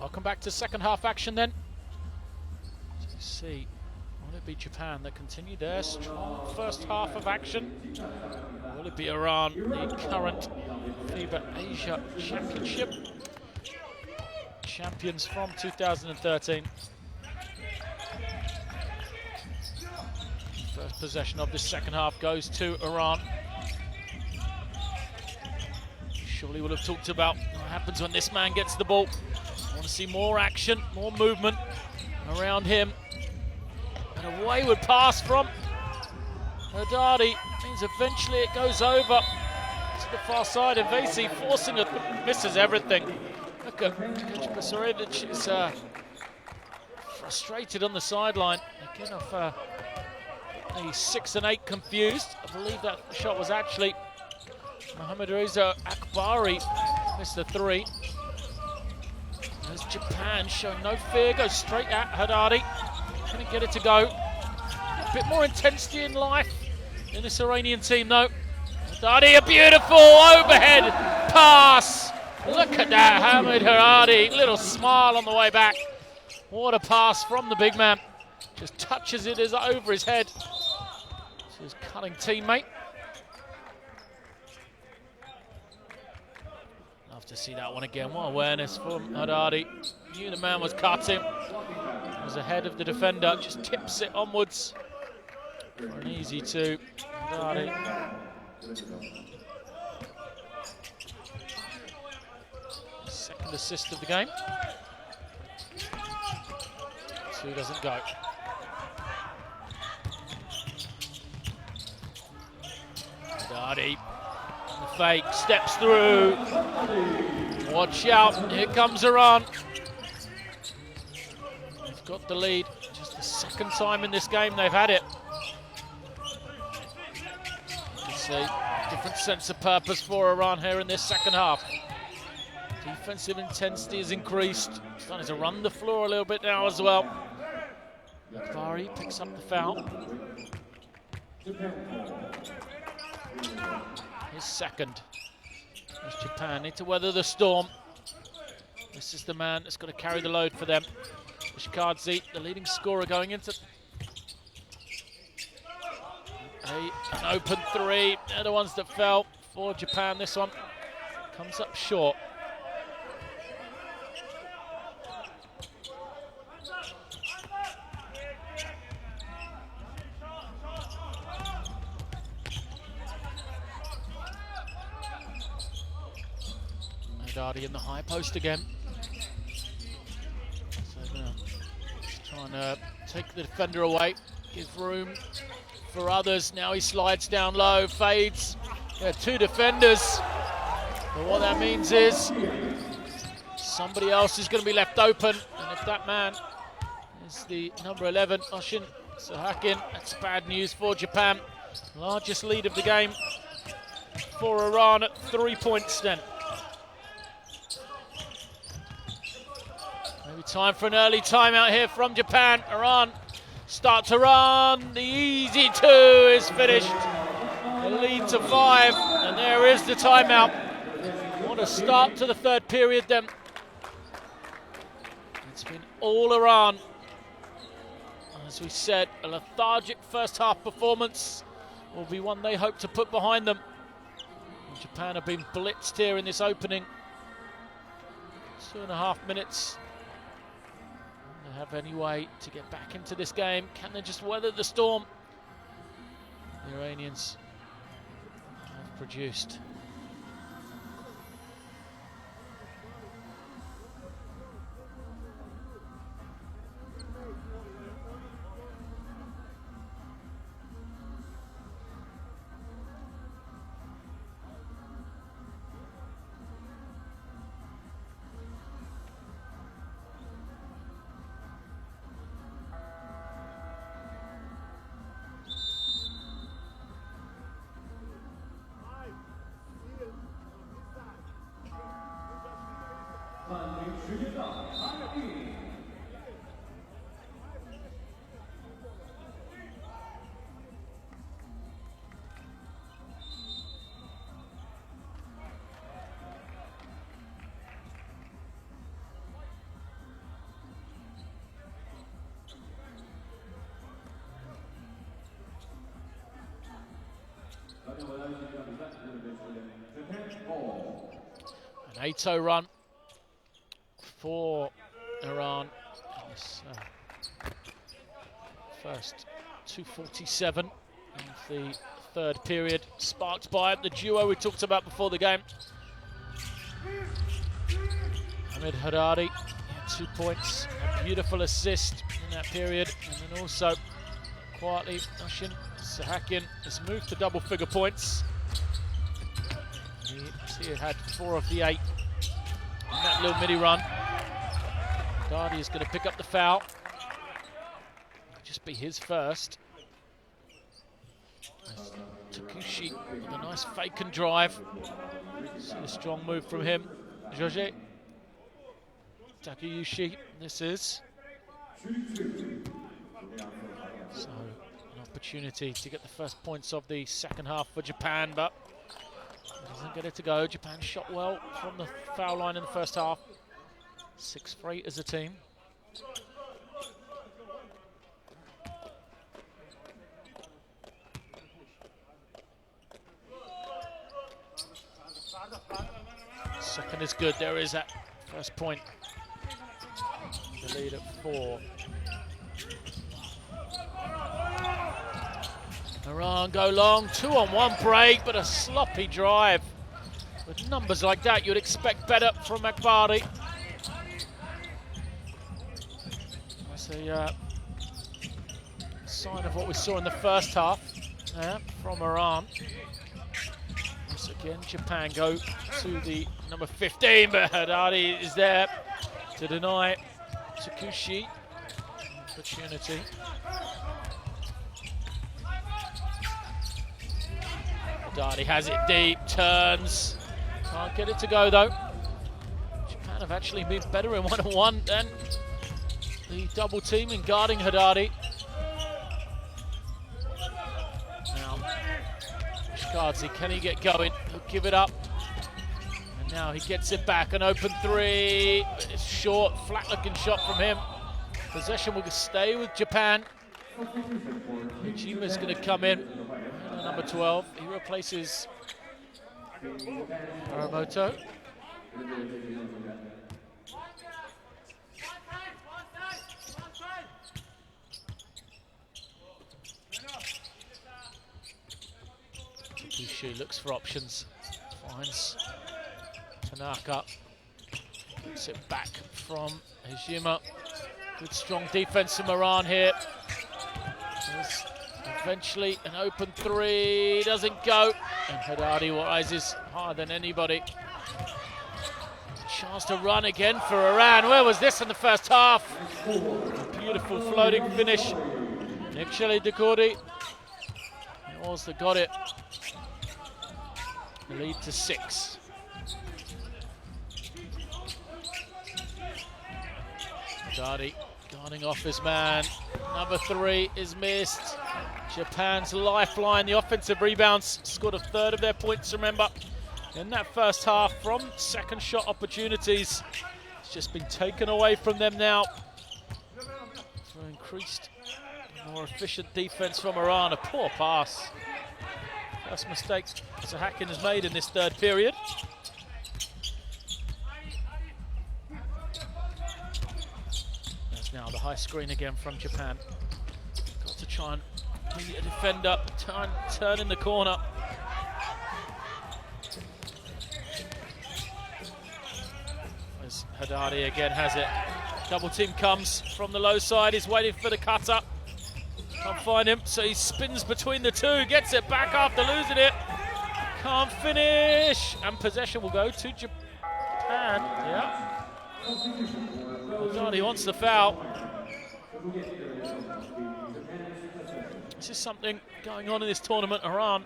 Welcome back to second half action then. To see, will it be Japan that continue their strong first half of action? Or will it be Iran, the current FIBA Asia Championship champions from 2013? First possession of this second half goes to Iran. Surely we'll have talked about what happens when this man gets the ball. I want to see more action, more movement around him. And a wayward pass from Haddadi means eventually it goes over to the far side. And Vesi forcing it, misses everything. Look at Basarevich is frustrated on the sideline. Again, off the 6 and 8 confused. I believe that shot was actually Mohamed Reza Akbari, missed the 3. As Japan showing no fear, goes straight at Haddadi. Couldn't get it to go. A bit more intensity in life in this Iranian team though. Haddadi, a beautiful overhead pass. Look at that, Hamid Haddadi, little smile on the way back. What a pass from the big man. Just touches it over his head. To his cutting teammate. Love to see that one again. What awareness from Haddadi. Knew the man was cutting. Was ahead of the defender. Just tips it onwards for an easy 2. Haddadi. Second assist of the game. 2 doesn't go. Haddadi. The fake, steps through. Watch out, here comes Iran. They've got the lead. Just the second time in this game they've had it. It's a different sense of purpose for Iran here in this second half. Defensive intensity has increased. Starting to run the floor a little bit now as well. Akbari picks up the foul. His second. As Japan need to weather the storm. This is the man that's got to carry the load for them. Ishkadze, the leading scorer going into an open 3. They're the ones that fell for Japan. This one comes up short. Haddadi in the high post again. So trying to take the defender away, give room for others. Now he slides down low, fades. 2 defenders. But what that means is somebody else is going to be left open. And if that man is the number 11, Oshin Sahakin, that's bad news for Japan. Largest lead of the game for Iran at 3 points then. Maybe time for an early timeout here from Japan. Iran start to run. The easy 2 is finished. The lead to 5, and there is the timeout. What a start to the third period then. It's been all Iran. As we said, a lethargic first half performance will be one they hope to put behind them. And Japan have been blitzed here in this opening. 2.5 minutes. They have any way to get back into this game. Can they just weather the storm? The Iranians have produced. An 8-0 run for Iran. This, first 2:47 of the third period, sparked by the duo we talked about before the game. Ahmed Haddadi, 2 points, a beautiful assist in that period, and then also quietly Nushin Sahakin has moved to double-figure points. He had 4 of the 8 in that little mini run. Haddadi is going to pick up the foul. It'll just be his first. Takushi with a nice fake and drive. See a strong move from him. Georges Takayushi, this is. So, an opportunity to get the first points of the second half for Japan, but doesn't get it to go. Japan shot well from the foul line in the first half. 6 for 8 as a team. Second is good. There is that first point. The lead at 4. Iran go long, 2-on-1 break, but a sloppy drive. With numbers like that, you'd expect better from Akbari. That's a sign of what we saw in the first half from Iran. Once again, Japan go to the number 15, but Haddadi is there to deny Takushi opportunity. Haddadi has it deep, turns, can't get it to go though. Japan have actually been better in one-on-one than the double team in guarding Haddadi. Now, Shkadzi, can he get going? He'll give it up. And now he gets it back, an open 3. It's short, flat-looking shot from him. Possession will stay with Japan. Hijima's going to come in. Number 12, he replaces Aramoto. Takushi looks for options, finds Tanaka, gets it back from Hijima. Good strong defense from Iran here. There's eventually an open 3, doesn't go, and Haddadi rises higher than anybody. Chance to run again for Iran. Where was this in the first half? Beautiful floating finish. Nikshali Dukuri was the got it. The lead to 6. Haddadi guarding off his man. Number 3 is missed. Japan's lifeline, the offensive rebounds, scored a third of their points, remember, in that first half from second shot opportunities. It's just been taken away from them now. So increased, more efficient defense from Iran. A poor pass. First mistake Sahakin has made in this third period. There's now the high screen again from Japan. Got to try and be a defender, turn in the corner. As Haddadi again has it. Double team comes from the low side, he's waiting for the cutter. Can't find him, so he spins between the two, gets it back after losing it. Can't finish, and possession will go to Japan. Yeah. Haddadi wants the foul. This is something going on in this tournament. Iran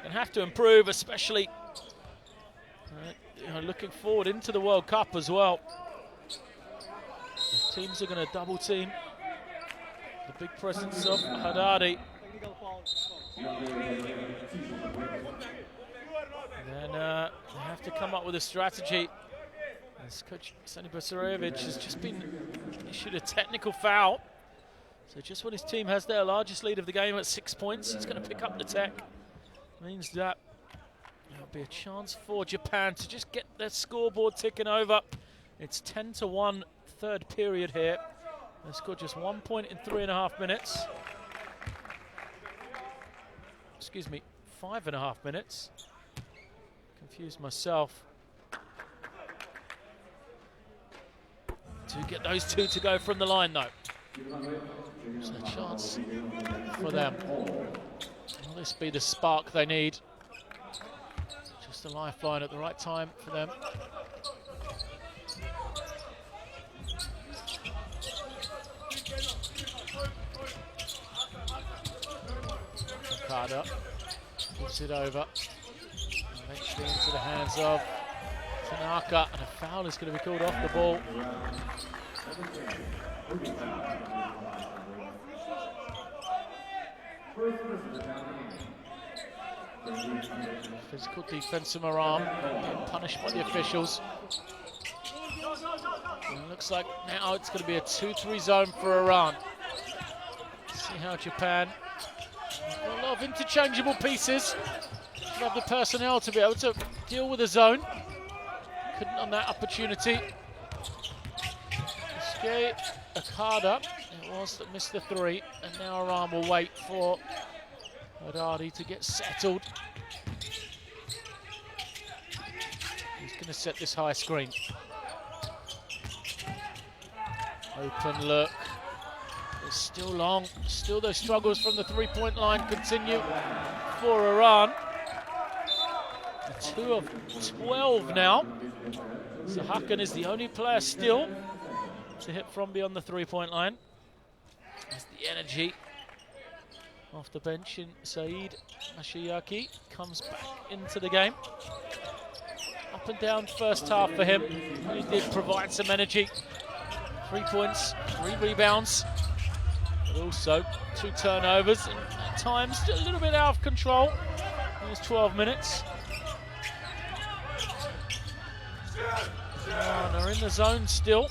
can have to improve, especially looking forward into the World Cup as well. The teams are going to double team the big presence of Haddadi. And then they have to come up with a strategy. As coach Sani Basarevic has just been issued a technical foul. So just when his team has their largest lead of the game at 6 points, he's going to pick up the tech. Means that There'll be a chance for Japan to just get their scoreboard ticking over. It's 10-1 third period here. They scored just 1 point in 3.5 minutes. Excuse me, 5.5 minutes. Confused myself. To get those two to go from the line though. There's a chance for them. Will this be the spark they need? Just a lifeline at the right time for them. Okada gives it over. Eventually into the hands of Tanaka, and a foul is going to be called off the ball. Physical defense from Iran, being punished by the officials. And it looks like now it's going to be a 2-3 zone for Iran. See how Japan, got a lot of interchangeable pieces. Should have the personnel to be able to deal with the zone. Couldn't on that opportunity. Okada, it was that missed the three, and now Iran will wait for Haddadi to get settled. He's going to set this high screen. Open look. It's still long. Still those struggles from the three-point line continue for Iran. 2 of 12 now. So Hakan is the only player still to hit from beyond the three-point line. As the energy off the bench in Saeed Mashiaki comes back into the game. Up and down first half for him. He did provide some energy. 3 points, 3 rebounds, but also 2 turnovers, and at times a little bit out of control in his 12 minutes. They're in the zone still.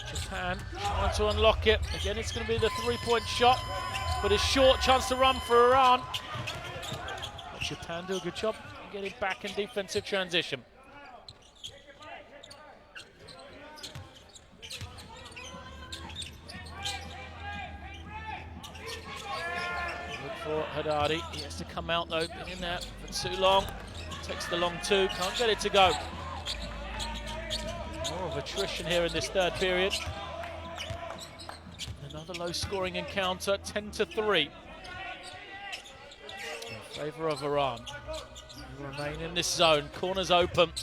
Japan trying to unlock it. Again, it's going to be the 3-point shot, but a short chance to run for Iran. But Japan do a good job getting back in defensive transition. Look for Haddadi. He has to come out though, been in there for too long. Takes the long two, can't get it to go. More of attrition here in this third period. Another low-scoring encounter, 10-3 in favour of Iran. They remain in this zone. Corners open.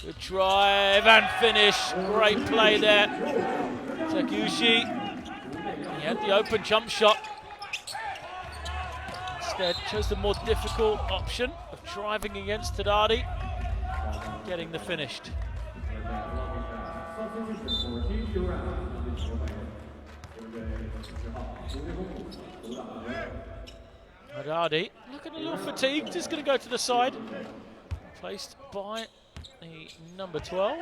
Good drive and finish. Great play there. Takushi. He had the open jump shot. Instead, chose the more difficult option of driving against Haddadi, getting the finished. Haddadi looking a little fatigued, just going to go to the side. Placed by the number 12.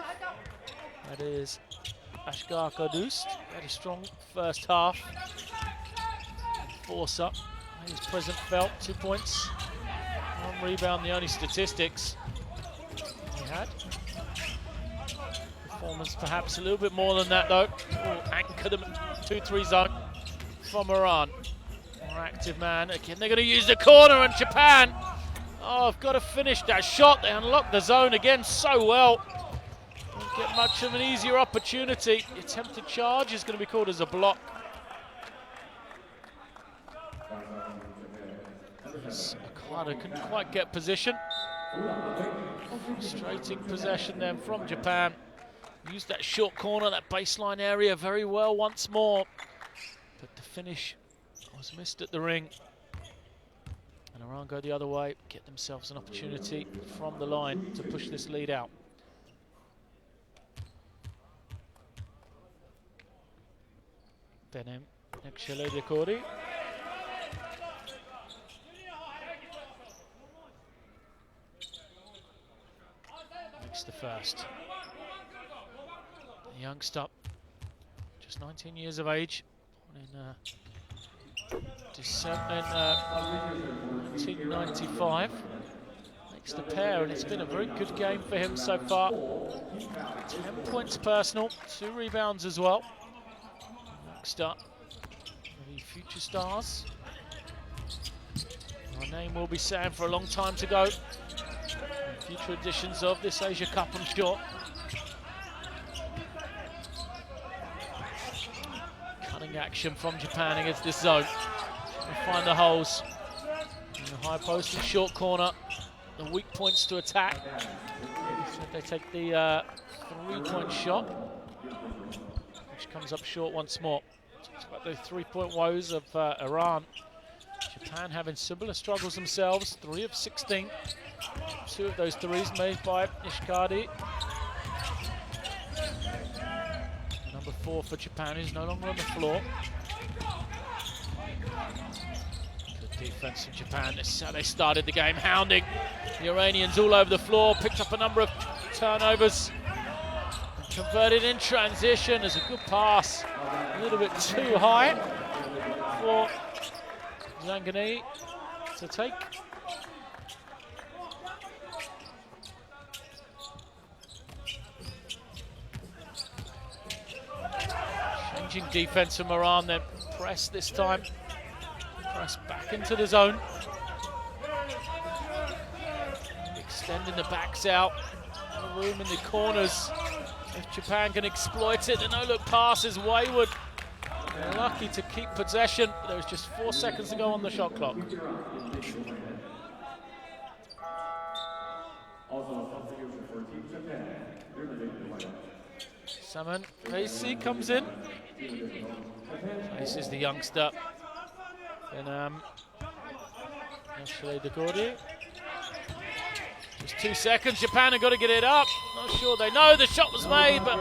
That is Ashgar Kadust. Had a strong first half. Force up. His present felt 2 points. 1 rebound, the only statistics he had. Performance perhaps a little bit more than that though. Will anchor them 2-3 zone from Iran. More active man. Again, they're going to use the corner, and Japan, oh, I've got to finish that shot. They unlock the zone again so well. Don't get much of an easier opportunity. The attempted charge is going to be called as a block. Okada couldn't quite get position. Frustrating possession then from Japan. Used that short corner, that baseline area very well once more. But the finish was missed at the ring. And Iran go the other way, get themselves an opportunity from the line to push this lead out. Benim Ekşele Dekori. Makes the first. A youngster, just 19 years of age, born in 1995. Makes the pair, and it's been a very good game for him so far. 10 points personal, 2 rebounds as well. Next up, the future stars. Our name will be saying for a long time to go. Future editions of this Asia Cup, I'm sure. Cutting action from Japan against this zone. They find the holes in the high post and short corner. The weak points to attack. So they take the 3-point shot, which comes up short once more. Talks about the 3-point woes of Iran. Japan having similar struggles themselves. 3 of 16. 2 of those threes made by Nishikadi. Number 4 for Japan, who's no longer on the floor. Good defense from Japan. This is how they started the game, hounding the Iranians all over the floor. Picked up a number of turnovers. Converted in transition. There's a good pass. A little bit too high for Zangani to take. Changing defense from Iran, then press this time. Press back into the zone. Extending the backs out. No room in the corners. If Japan can exploit it, the no-look pass is wayward. They're lucky to keep possession. There was just 4 seconds to go on the shot clock. Saman Casey comes in. This is the youngster. And Dagordi. Just 2 seconds. Japan have got to get it up. Not sure they know the shot was made, but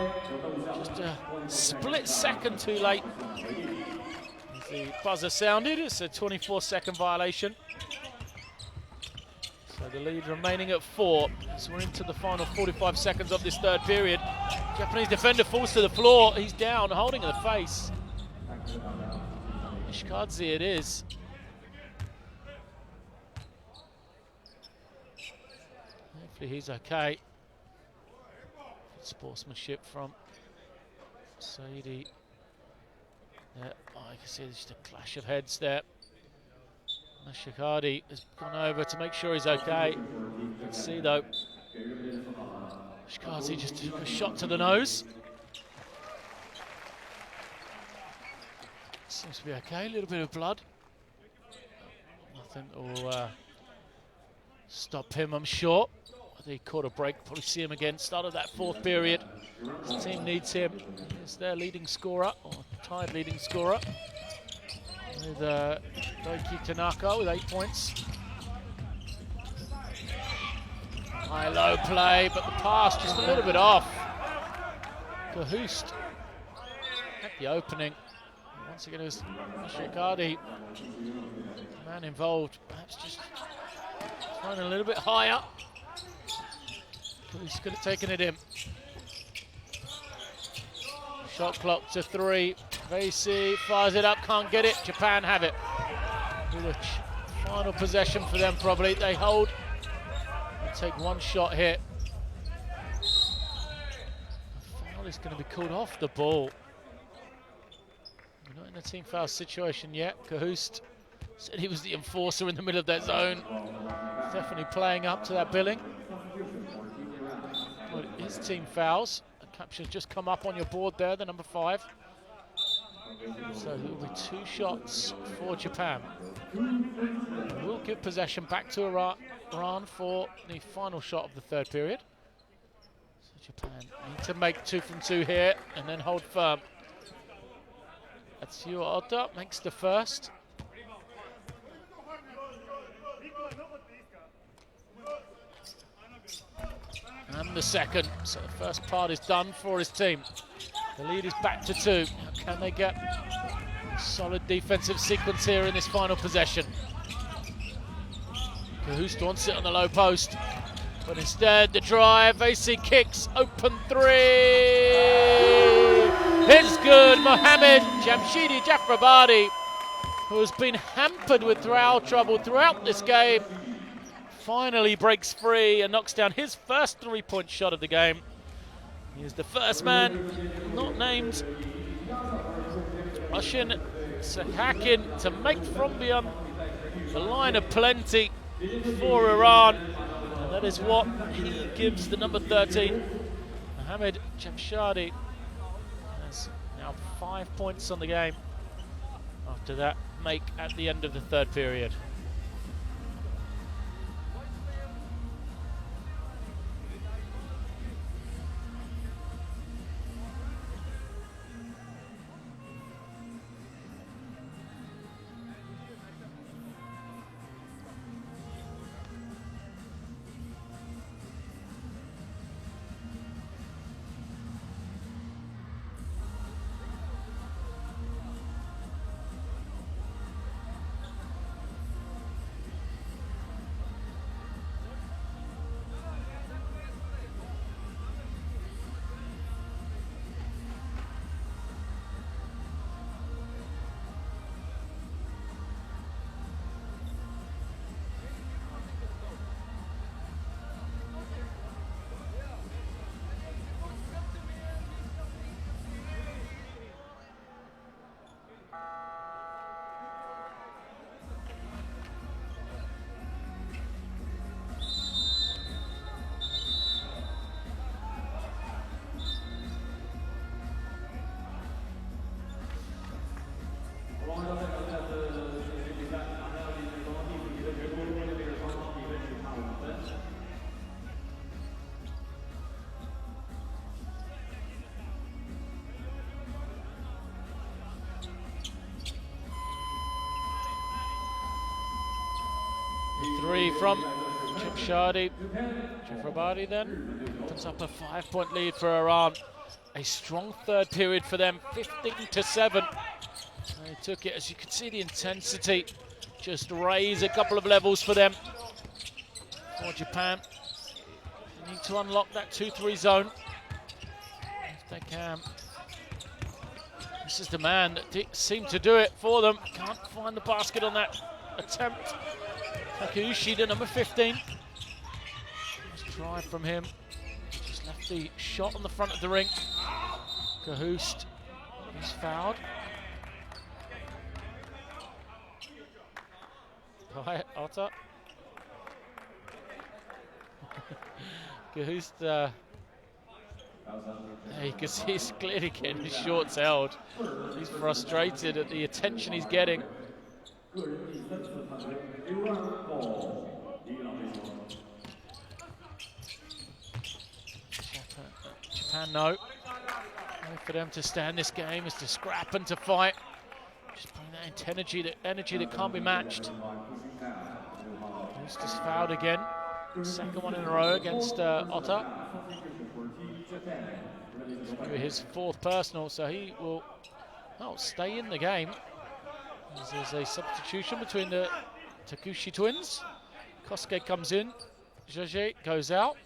just a split second too late. As the buzzer sounded, it's a 24-second violation. So the lead remaining at 4. So we're into the final 45 seconds of this third period. Japanese defender falls to the floor. He's down, holding in the face. Ishikadze it is. Hopefully he's okay. Good sportsmanship from Saidi. Oh, you can see there's just a clash of heads there. Ishikadze has gone over to make sure he's okay. You can see though, Ishikadze just took a shot to the nose. Seems to be okay, a little bit of blood. Nothing will stop him, I'm sure. I think he caught a break, probably see him again. Start of that 4th period. His team needs him. He's their leading scorer, or tied leading scorer. With Daiki Tanaka with 8 points. High-low play, but the pass just a little bit off. Cahoust at the opening. Once again, it was Ishikadze, man involved, perhaps just thrown a little bit higher. Cahoust could have taken it in. Shot clock to 3. Vasey fires it up, can't get it. Japan have it. With a final possession for them, probably. They hold and take 1 shot here. The foul is going to be called off the ball. We're not in a team foul situation yet. Cahoust said he was the enforcer in the middle of that zone. Definitely playing up to that billing. Well, his team fouls. The capture's just come up on your board there, the number 5. So it will be 2 shots for Japan. We'll give possession back to Iran for the final shot of the 3rd period. So Japan need to make 2 from 2 here and then hold firm. Atsuo Oda makes the first. And the second. So the first part is done for his team. The lead is back to 2. Now can they get a solid defensive sequence here in this final possession? Cahoust wants it on the low post, but instead the drive, Vasey kicks, open 3. It's good. Mohammed Jamshidi Jafrabadi, who has been hampered with foul trouble throughout this game, finally breaks free and knocks down his first three-point shot of the game. He is the first man not named, Ushin Sakakin, to make from beyond the line of plenty for Iran. And that is what he gives the number 13, Mohamed Jamshadi. Has now 5 points on the game after that make at the end of the third period. Three from Jamshadi. Jafrabadi then opens up a 5-point lead for Iran. A strong third period for them, 15-7. They took it, as you can see the intensity just raise a couple of levels for them. For Japan, they need to unlock that 2-3 zone if they can. This is the man that seemed to do it for them. Can't find the basket on that attempt. Takeuchi, the number 15. Nice drive from him. Just left the shot on the front of the ring. Cahoust is fouled. By Otta. Cahoust, you can see he's clearly getting his shorts held. He's frustrated at the attention he's getting. Japan, no. For them to stand this game is to scrap and to fight. Just bring that energy that can't be matched. He's just fouled again. Second one in a row against Otta. His fourth personal, so he will stay in the game. There's a substitution between the Takeuchi twins. Kosuke comes in, Jaje goes out.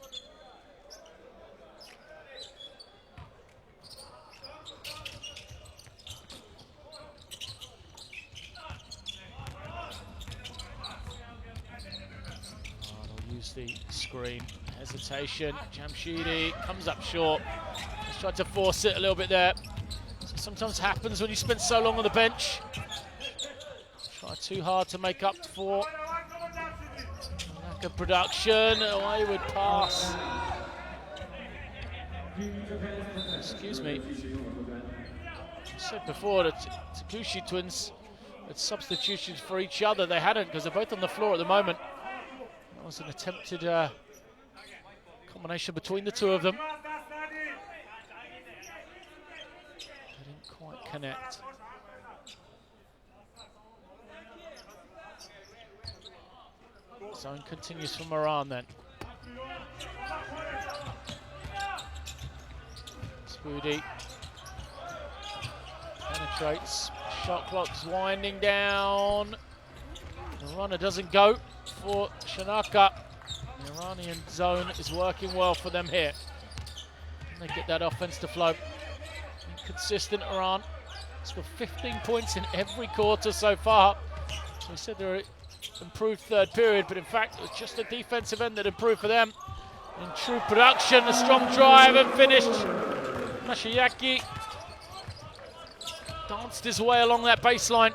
They'll use the screen. Hesitation, Jamshidi comes up short. He's tried to force it a little bit there. So sometimes happens when you spend so long on the bench. Try too hard to make up for lack of production. A wayward pass. Excuse me. I said before that Takeuchi twins had substitutions for each other. They hadn't, because they're both on the floor at the moment. That was an attempted combination between the two of them. They didn't quite connect. Zone continues from Iran then. Spoody penetrates. Shot clock's winding down. The runner doesn't go for Shanaka. The Iranian zone is working well for them here. And they get that offense to flow. Inconsistent Iran. Scored 15 points in every quarter so far. So we said they're improved third period, but in fact it was just the defensive end that improved for them. In true production, a strong drive and finished. Masayaki danced his way along that baseline.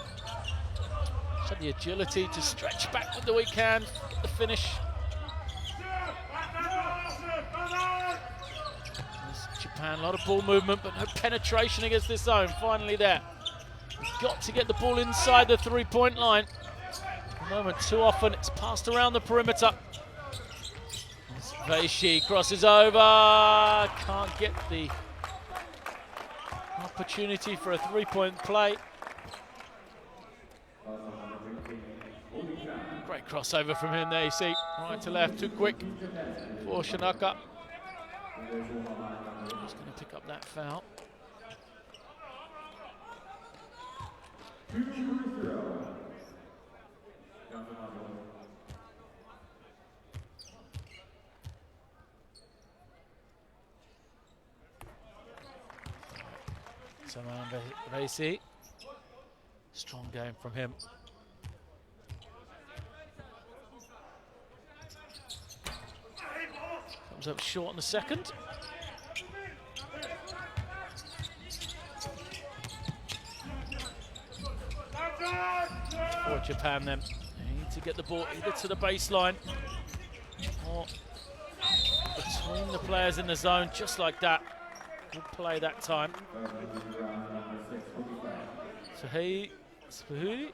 Had the agility to stretch back with the weak hand, get the finish. There's Japan, a lot of ball movement, but no penetration against this zone. Finally there. He's got to get the ball inside the three-point line. At the moment, too often it's passed around the perimeter. Veishi crosses over, can't get the opportunity for a three-point play. Great crossover from him there, you see, right to left, too quick for Shinaka. He's going to pick up that foul. Saman Veishi. Strong game from him. Comes up short in the second. For Japan then, they need to get the ball either to the baseline or between the players in the zone, just like that. Good play that time. Sahi Spahudi.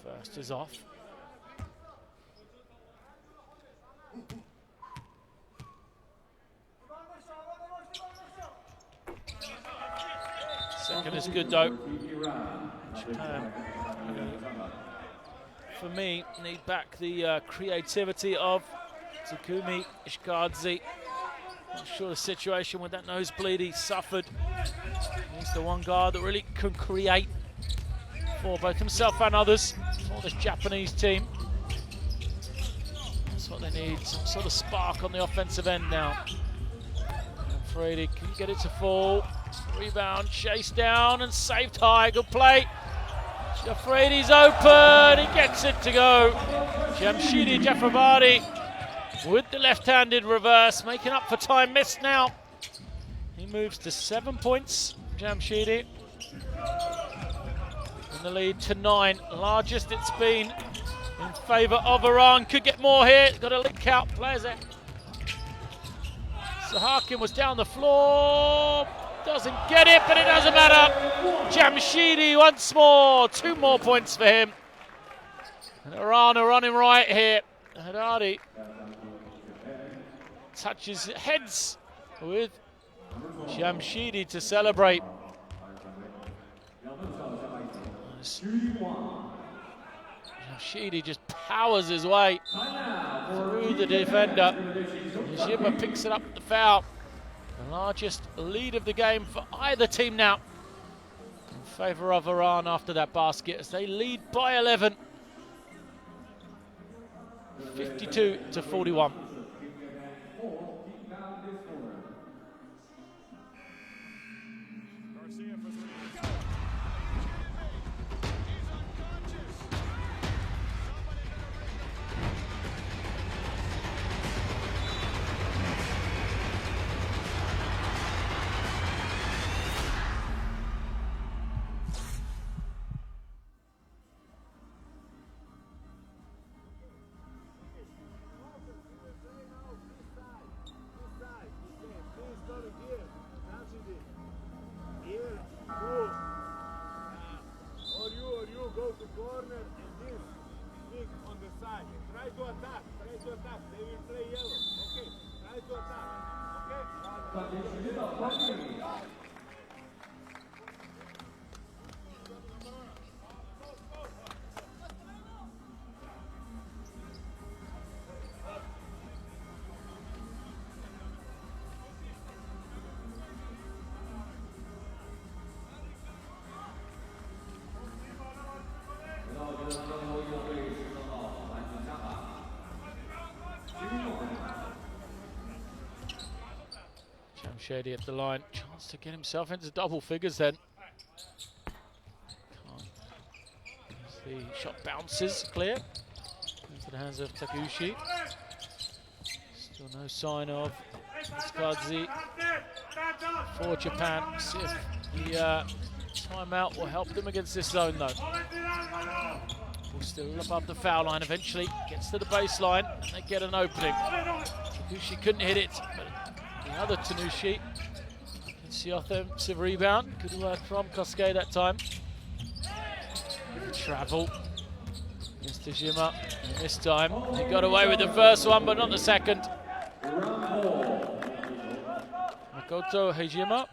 First is off. Second is good though. Japan, for me, need back the creativity of Takumi Ishikaze. Not sure the situation with that nosebleed he suffered. He's the one guard that really can create for both himself and others for this Japanese team. That's what they need, some sort of spark on the offensive end now. Frady can get it to fall. Rebound, chase down and saved high. Good play. Jafredi's open. He gets it to go. Jamshidi Jafravari with the left-handed reverse, making up for time missed now. He moves to 7 points. Jamshidi in the lead to 9, largest it's been in favour of Iran. Could get more here. Got a link out. Players there. Sahakin was down the floor. Doesn't get it, but it doesn't matter. Jamshidi once more. 2 more points for him. And Iran are running right here. Haddadi touches heads with Jamshidi to celebrate. Jamshidi just powers his way through the defender. Nishima picks it up with the foul. The largest lead of the game for either team now in favour of Iran after that basket as they lead by 11. 52-41. Jamshedi at the line. Chance to get himself into double figures then. The shot bounces clear into the hands of Takushi. Still no sign of Skadzi for Japan. See if the timeout will help them against this zone though. Ball still above the foul line eventually. Gets to the baseline and they get an opening. Takushi couldn't hit it, but the other Tanushi gets the offensive rebound. Good work from Kosuke that time. Travel. Mr. Jima, and this time he got away with the first one, but not the second. Makoto Hejima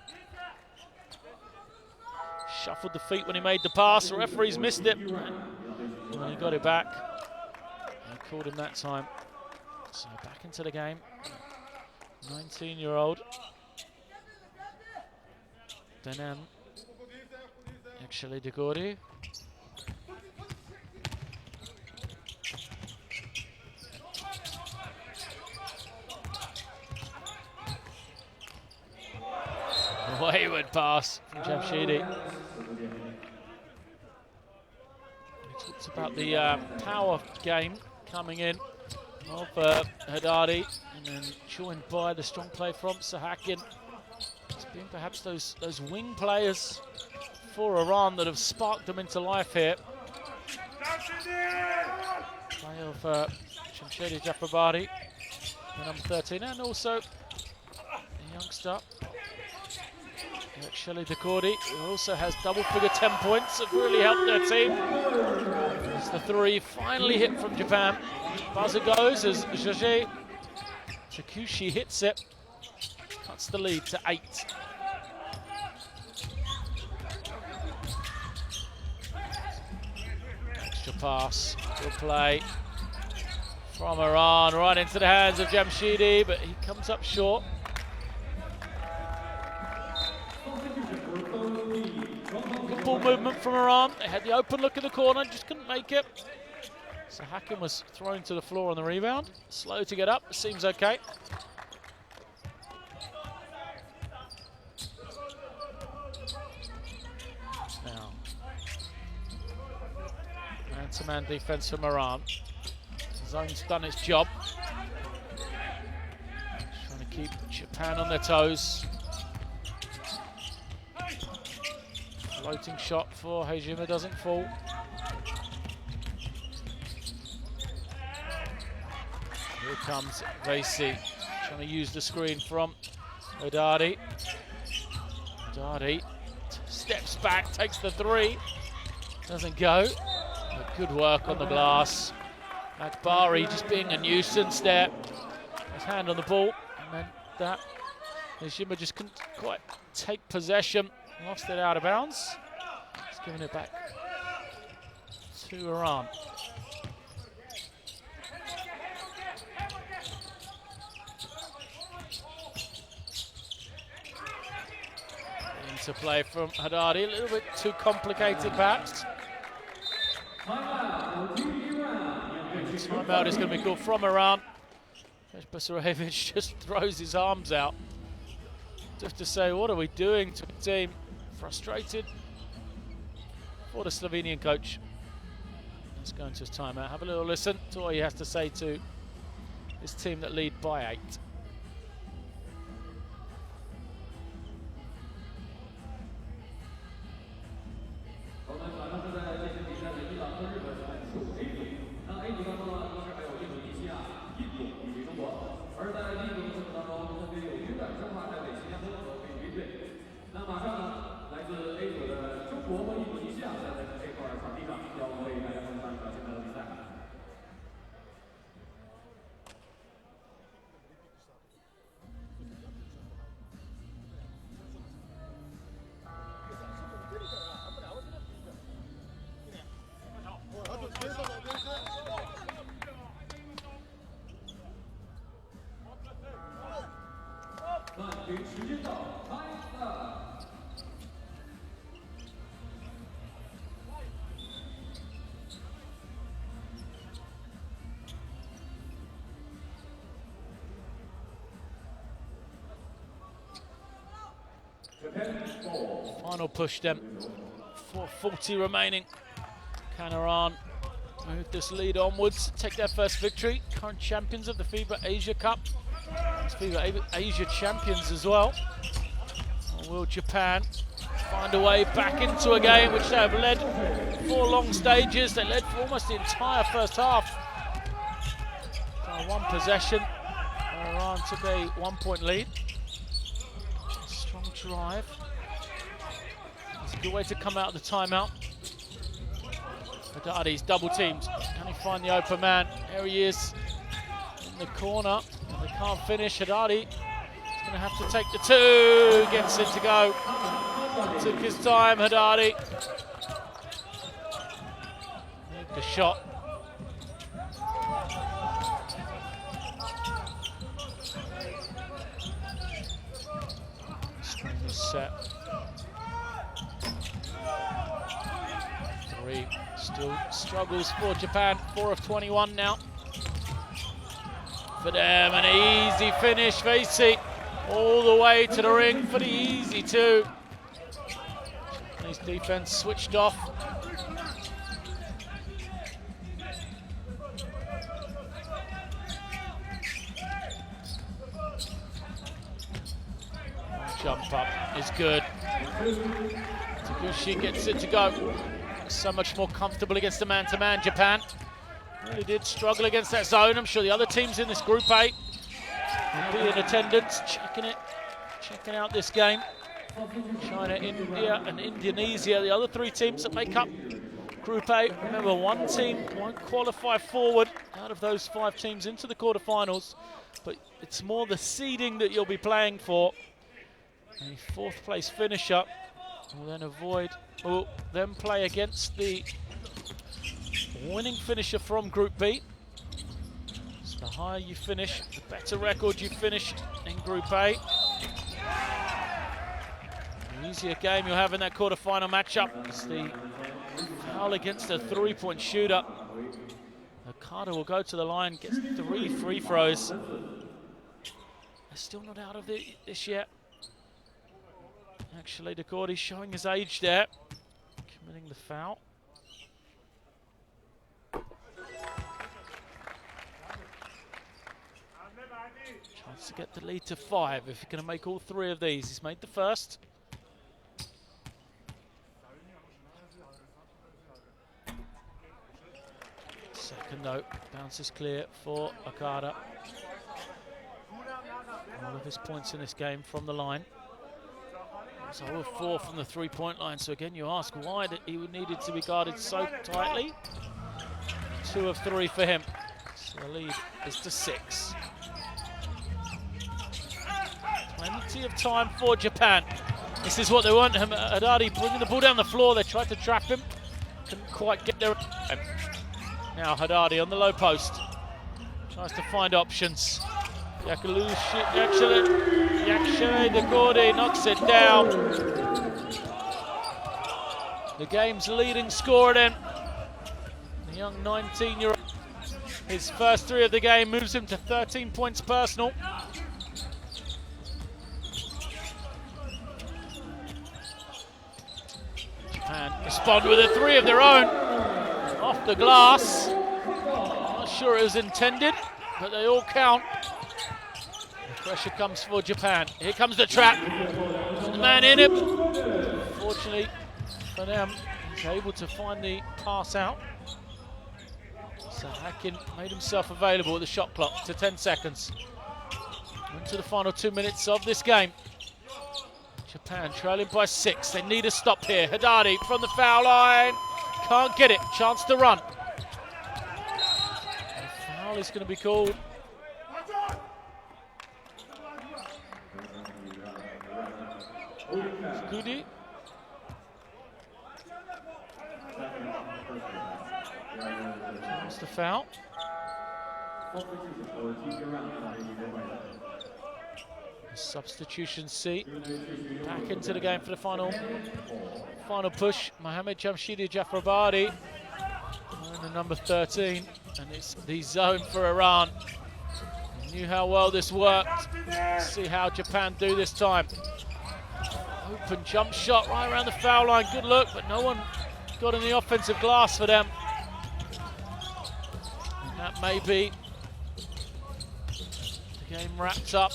shuffled the feet when he made the pass. The referees missed it. When he got it back, they called him that time. So back into the game. 19-year-old Benan actually Degori. Wayward pass from Jamshedi. He talks about the power game coming in of Haddadi, and then joined by the strong play from Sahakin. It's been perhaps those wing players for Iran that have sparked them into life here. Play of Jamshedi Japabari, the number 13, and also the youngster Shelly Decordi, who also has double-figure 10 points, have really helped their team. As the three finally hit from Japan. Buzzer goes as Jorge Takushi hits it. Cuts the lead to 8. Extra pass, good play from Iran, right into the hands of Jamshedi, but he comes up short. Ball movement from Iran. They had the open look in the corner, just couldn't make it. So Hakim was thrown to the floor on the rebound. Slow to get up, seems okay. Now, man-to-man defense from Iran. Zone's done its job. Trying to keep Japan on their toes. Floating shot for Hejima doesn't fall. Here comes Vasey, trying to use the screen from Haddadi. Haddadi steps back, takes the three. Doesn't go. But good work on the glass. Akbari just being a nuisance there. His hand on the ball, and then that Hejima just couldn't quite take possession. Lost it out of bounds. He's giving it back to Iran. Into play from Haddadi, a little bit too complicated perhaps. Timeout is going to be called from Iran. Basarevich just throws his arms out. Just to say, what are we doing to the team? Frustrated for the Slovenian coach. Let's go into his timeout. Have a little listen to what he has to say to his team that lead by 8. Final push then. 4:40 remaining. Can Iran move this lead onwards, take their first victory? Current champions of the FIBA Asia Cup. It's FIBA Asia champions as well. Or will Japan find a way back into a game which they have led 4 long stages? They led for almost the entire first half. By 1 possession, Iran took a 1-point lead. Strong drive. It's a good way to come out of the timeout. Haddadi's double teamed. Can he find the open man? There he is in the corner. They can't finish. Haddadi is going to have to take the 2. Gets it to go. Took his time, Haddadi. Make the shot. Screen is set. 3. Still struggles for Japan. 4 of 21 now. For them, an easy finish. Facey all the way to the ring for the easy 2. Japanese defense switched off. Jump up is good. Taguchi gets it to go. So much more comfortable against the man-to-man. Japan really did struggle against that zone. I'm sure the other teams in this Group A will be in attendance, checking out this game. China, India and Indonesia, the other 3 teams that make up Group A. Remember, 1 team won't qualify forward out of those 5 teams into the quarterfinals, but it's more the seeding that you'll be playing for. A 4th place finisher will then play against the winning finisher from Group B. So the higher you finish, the better record you finish in Group A. The easier game you'll have in that quarterfinal matchup is the foul against a 3-point shooter. Okada will go to the line, gets 3 free throws. They're still not out of this yet. Actually, Dakordi's showing his age there, committing the foul. Chance to get the lead to 5 if he's going to make all 3 of these. He's made the first. Second note, bounces clear for Okada. All of his points in this game from the line. So 0 of 4 from the 3-point line. So again, you ask why he needed to be guarded so tightly. 2 of 3 for him. So the lead is to 6. Plenty of time for Japan. This is what they want. Haddadi bringing the ball down the floor. They tried to trap him. Couldn't quite get there. Now Haddadi on the low post. Tries to find options. Yakshele Dakordi knocks it down. The game's leading scorer then. The young 19-year-old. His first 3 of the game moves him to 13 points personal. Japan respond with a 3 of their own. Off the glass. Not sure it was intended, but they all count. Pressure comes for Japan. Here comes the trap. The man in it. Fortunately for them, he's able to find the pass out. So Hakin made himself available at the shot clock to 10 seconds. Into the final 2 minutes of this game. Japan trailing by 6. They need a stop here. Haddadi from the foul line. Can't get it. Chance to run. The foul is going to be called. Goody. That's the foul. Substitution seat. Back into the game for the final push. Mohamed Jamshidi Jafrabadi. And the number 13. And it's the zone for Iran. Knew how well this worked. See how Japan do this time. Open jump shot right around the foul line. Good look, but no one got in the offensive glass for them. And that may be the game wrapped up.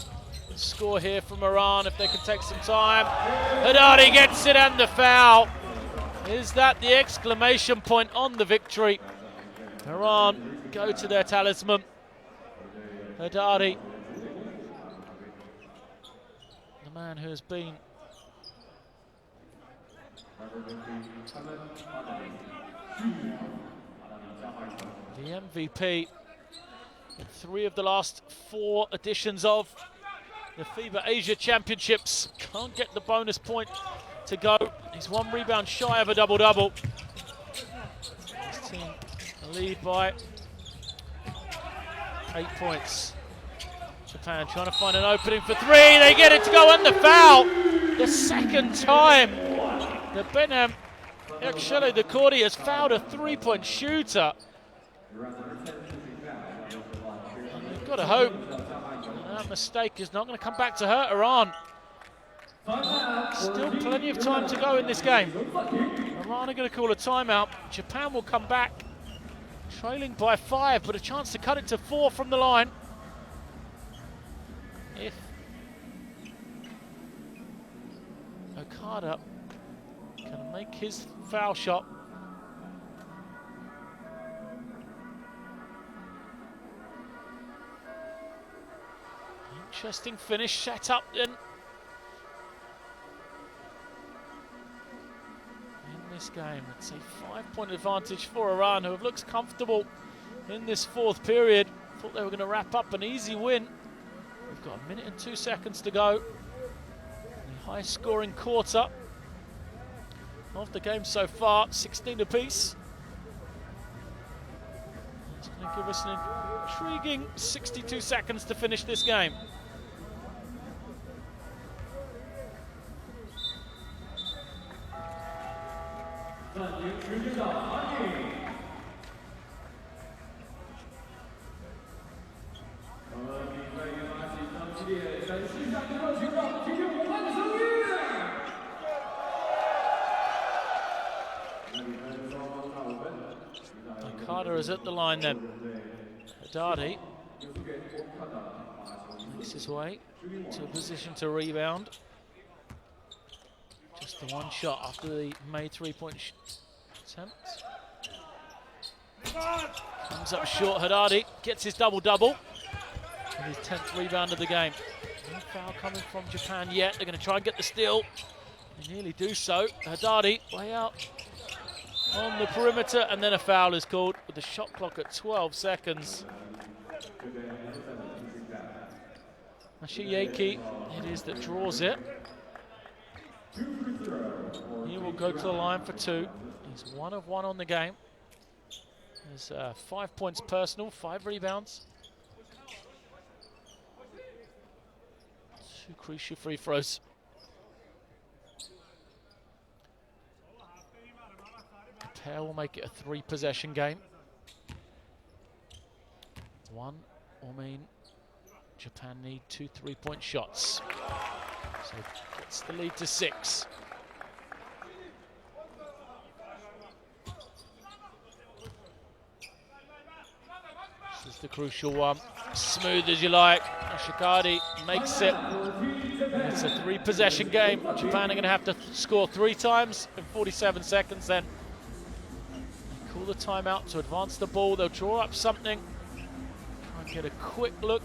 Score here from Iran if they can take some time. Haddadi gets it and the foul. Is that the exclamation point on the victory? Iran go to their talisman. Haddadi, the man who has been the MVP in 3 of the last 4 editions of the FIBA Asia Championships. Can't get the bonus point to go. He's 1 rebound shy of a double-double. His team lead by 8 points. Japan trying to find an opening for 3. They get it to go and the foul. The second time that Benem Ekshele Dekordi has fouled a 3-point shooter. And you've got to hope that mistake is not going to come back to hurt Iran. Still plenty of time to go in this game. Iran are going to call a timeout. Japan will come back, trailing by 5, but a chance to cut it to 4 from the line. If Okada can make his foul shot. Interesting finish set up then. This game, it's a 5-point advantage for Iran, who have looked comfortable in this 4th period. Thought they were going to wrap up an easy win. We've got 1 minute and 2 seconds to go. The high-scoring quarter of the game so far, 16 apiece. It's going to give us an intriguing 62 seconds to finish this game. Carter is at the line then. Haddadi makes his way to a position to rebound. Just the 1 shot after the made 3-point attempt. Comes up short, Haddadi gets his double-double. And his 10th rebound of the game. No foul coming from Japan yet. They're going to try and get the steal. They nearly do so. Haddadi way out on the perimeter, and then a foul is called with the shot clock at 12 seconds. Ashiyeki, it is that draws it. He will go to the line for 2. He's 1 of 1 on the game. There's 5 points personal, 5 rebounds. 2 crucial free throws. The pair will make it a 3-possession game. 1 will mean Japan need 2 3-point shots. So gets the lead to 6. This is the crucial one. Smooth as you like. Ashikadi makes it. It's a 3-possession game. Japan are going to have to score 3 times in 47 seconds then. They call the timeout to advance the ball. They'll draw up something. Try and get a quick look.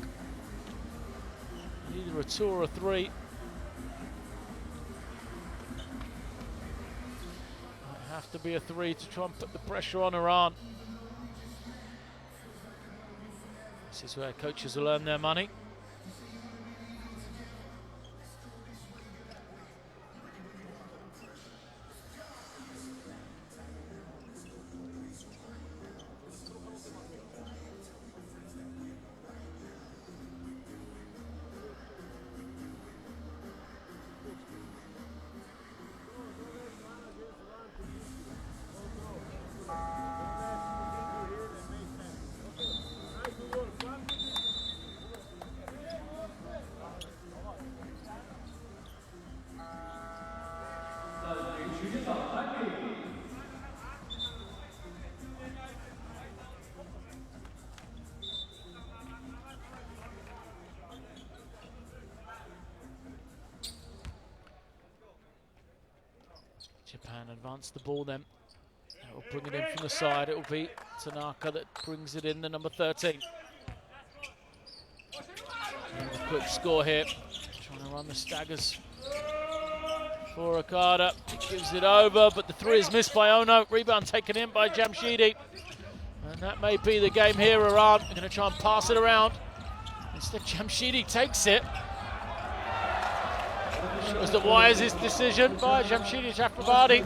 Either a 2 or a 3. Might have to be a 3 to try and put the pressure on Iran. This is where coaches will earn their money. Japan advance the ball then. They'll bring it in from the side. It will be Tanaka that brings it in, the number 13. And a quick score here. Trying to run the staggers for Okada. He gives it over, but the three is missed by Ono. Rebound taken in by Jamshidi. And that may be the game here. Iran are going to try and pass it around. Instead, Jamshidi takes it. Shows the wisest decision by Jamshidi Chakrabarti.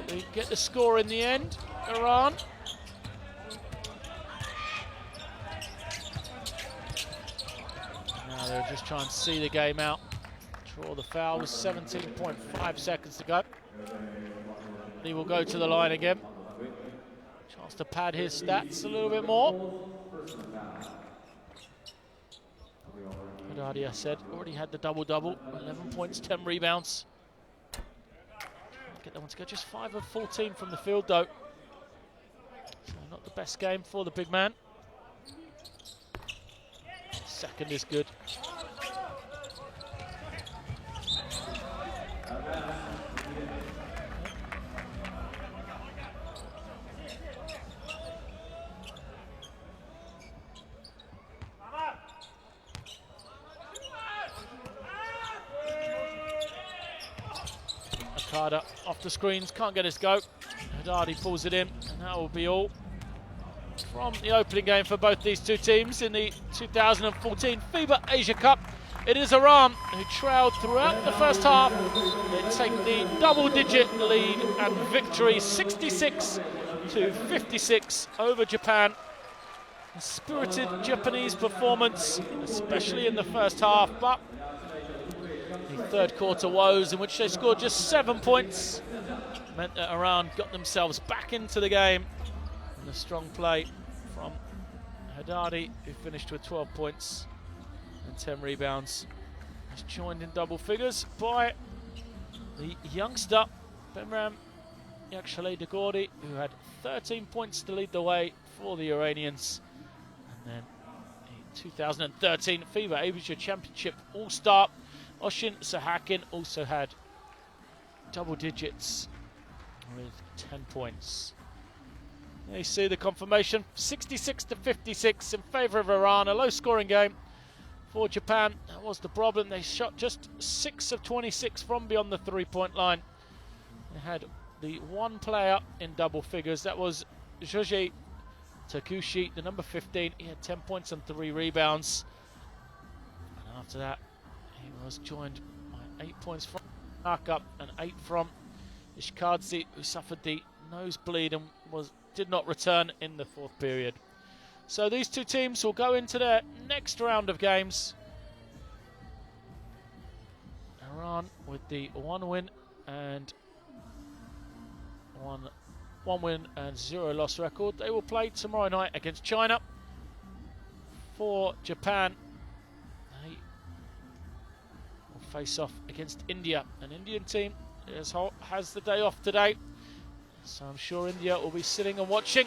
They get the score in the end, Iran. Now they're just trying to see the game out. Draw the foul with 17.5 seconds to go. He will go to the line again. Chance to pad his stats a little bit more. Haddadi, I said, already had the double-double. 11 points, 10 rebounds. Get that one to go. Just 5 of 14 from the field, though. So not the best game for the big man. Second is good. Okada off the screens, can't get his go. Haddadi pulls it in, and that will be all from the opening game for both these two teams in the 2014 FIBA Asia Cup. It is Iran who trailed throughout the first half. They take the double-digit lead and victory 66-56 over Japan. A spirited Japanese performance, especially in the first half, but the third quarter woes in which they scored just 7 points meant that Iran got themselves back into the game. And a strong play from Haddadi, who finished with 12 points and 10 rebounds. Was joined in double figures by the youngster Bemram Yakshalay-Dagordi, who had 13 points to lead the way for the Iranians. And then the 2013 FIBA Asia Championship All-Star Oshin Sahakin also had double digits with 10 points. There you see the confirmation, 66-56 in favour of Iran. A low-scoring game for Japan. That was the problem. They shot just 6 of 26 from beyond the three-point line. They had the one player in double figures. That was Joji Takushi, the number 15. He had 10 points and 3 rebounds. And after that, he was joined by 8 points from Naka and 8 from Ishkadze, who suffered the nosebleed and did not return in the fourth period. So these two teams will go into their next round of games. Iran with the one win and 0 loss record. They will play tomorrow night against China. For Japan, they will face off against India. An Indian team has the day off today, so I'm sure India will be sitting and watching.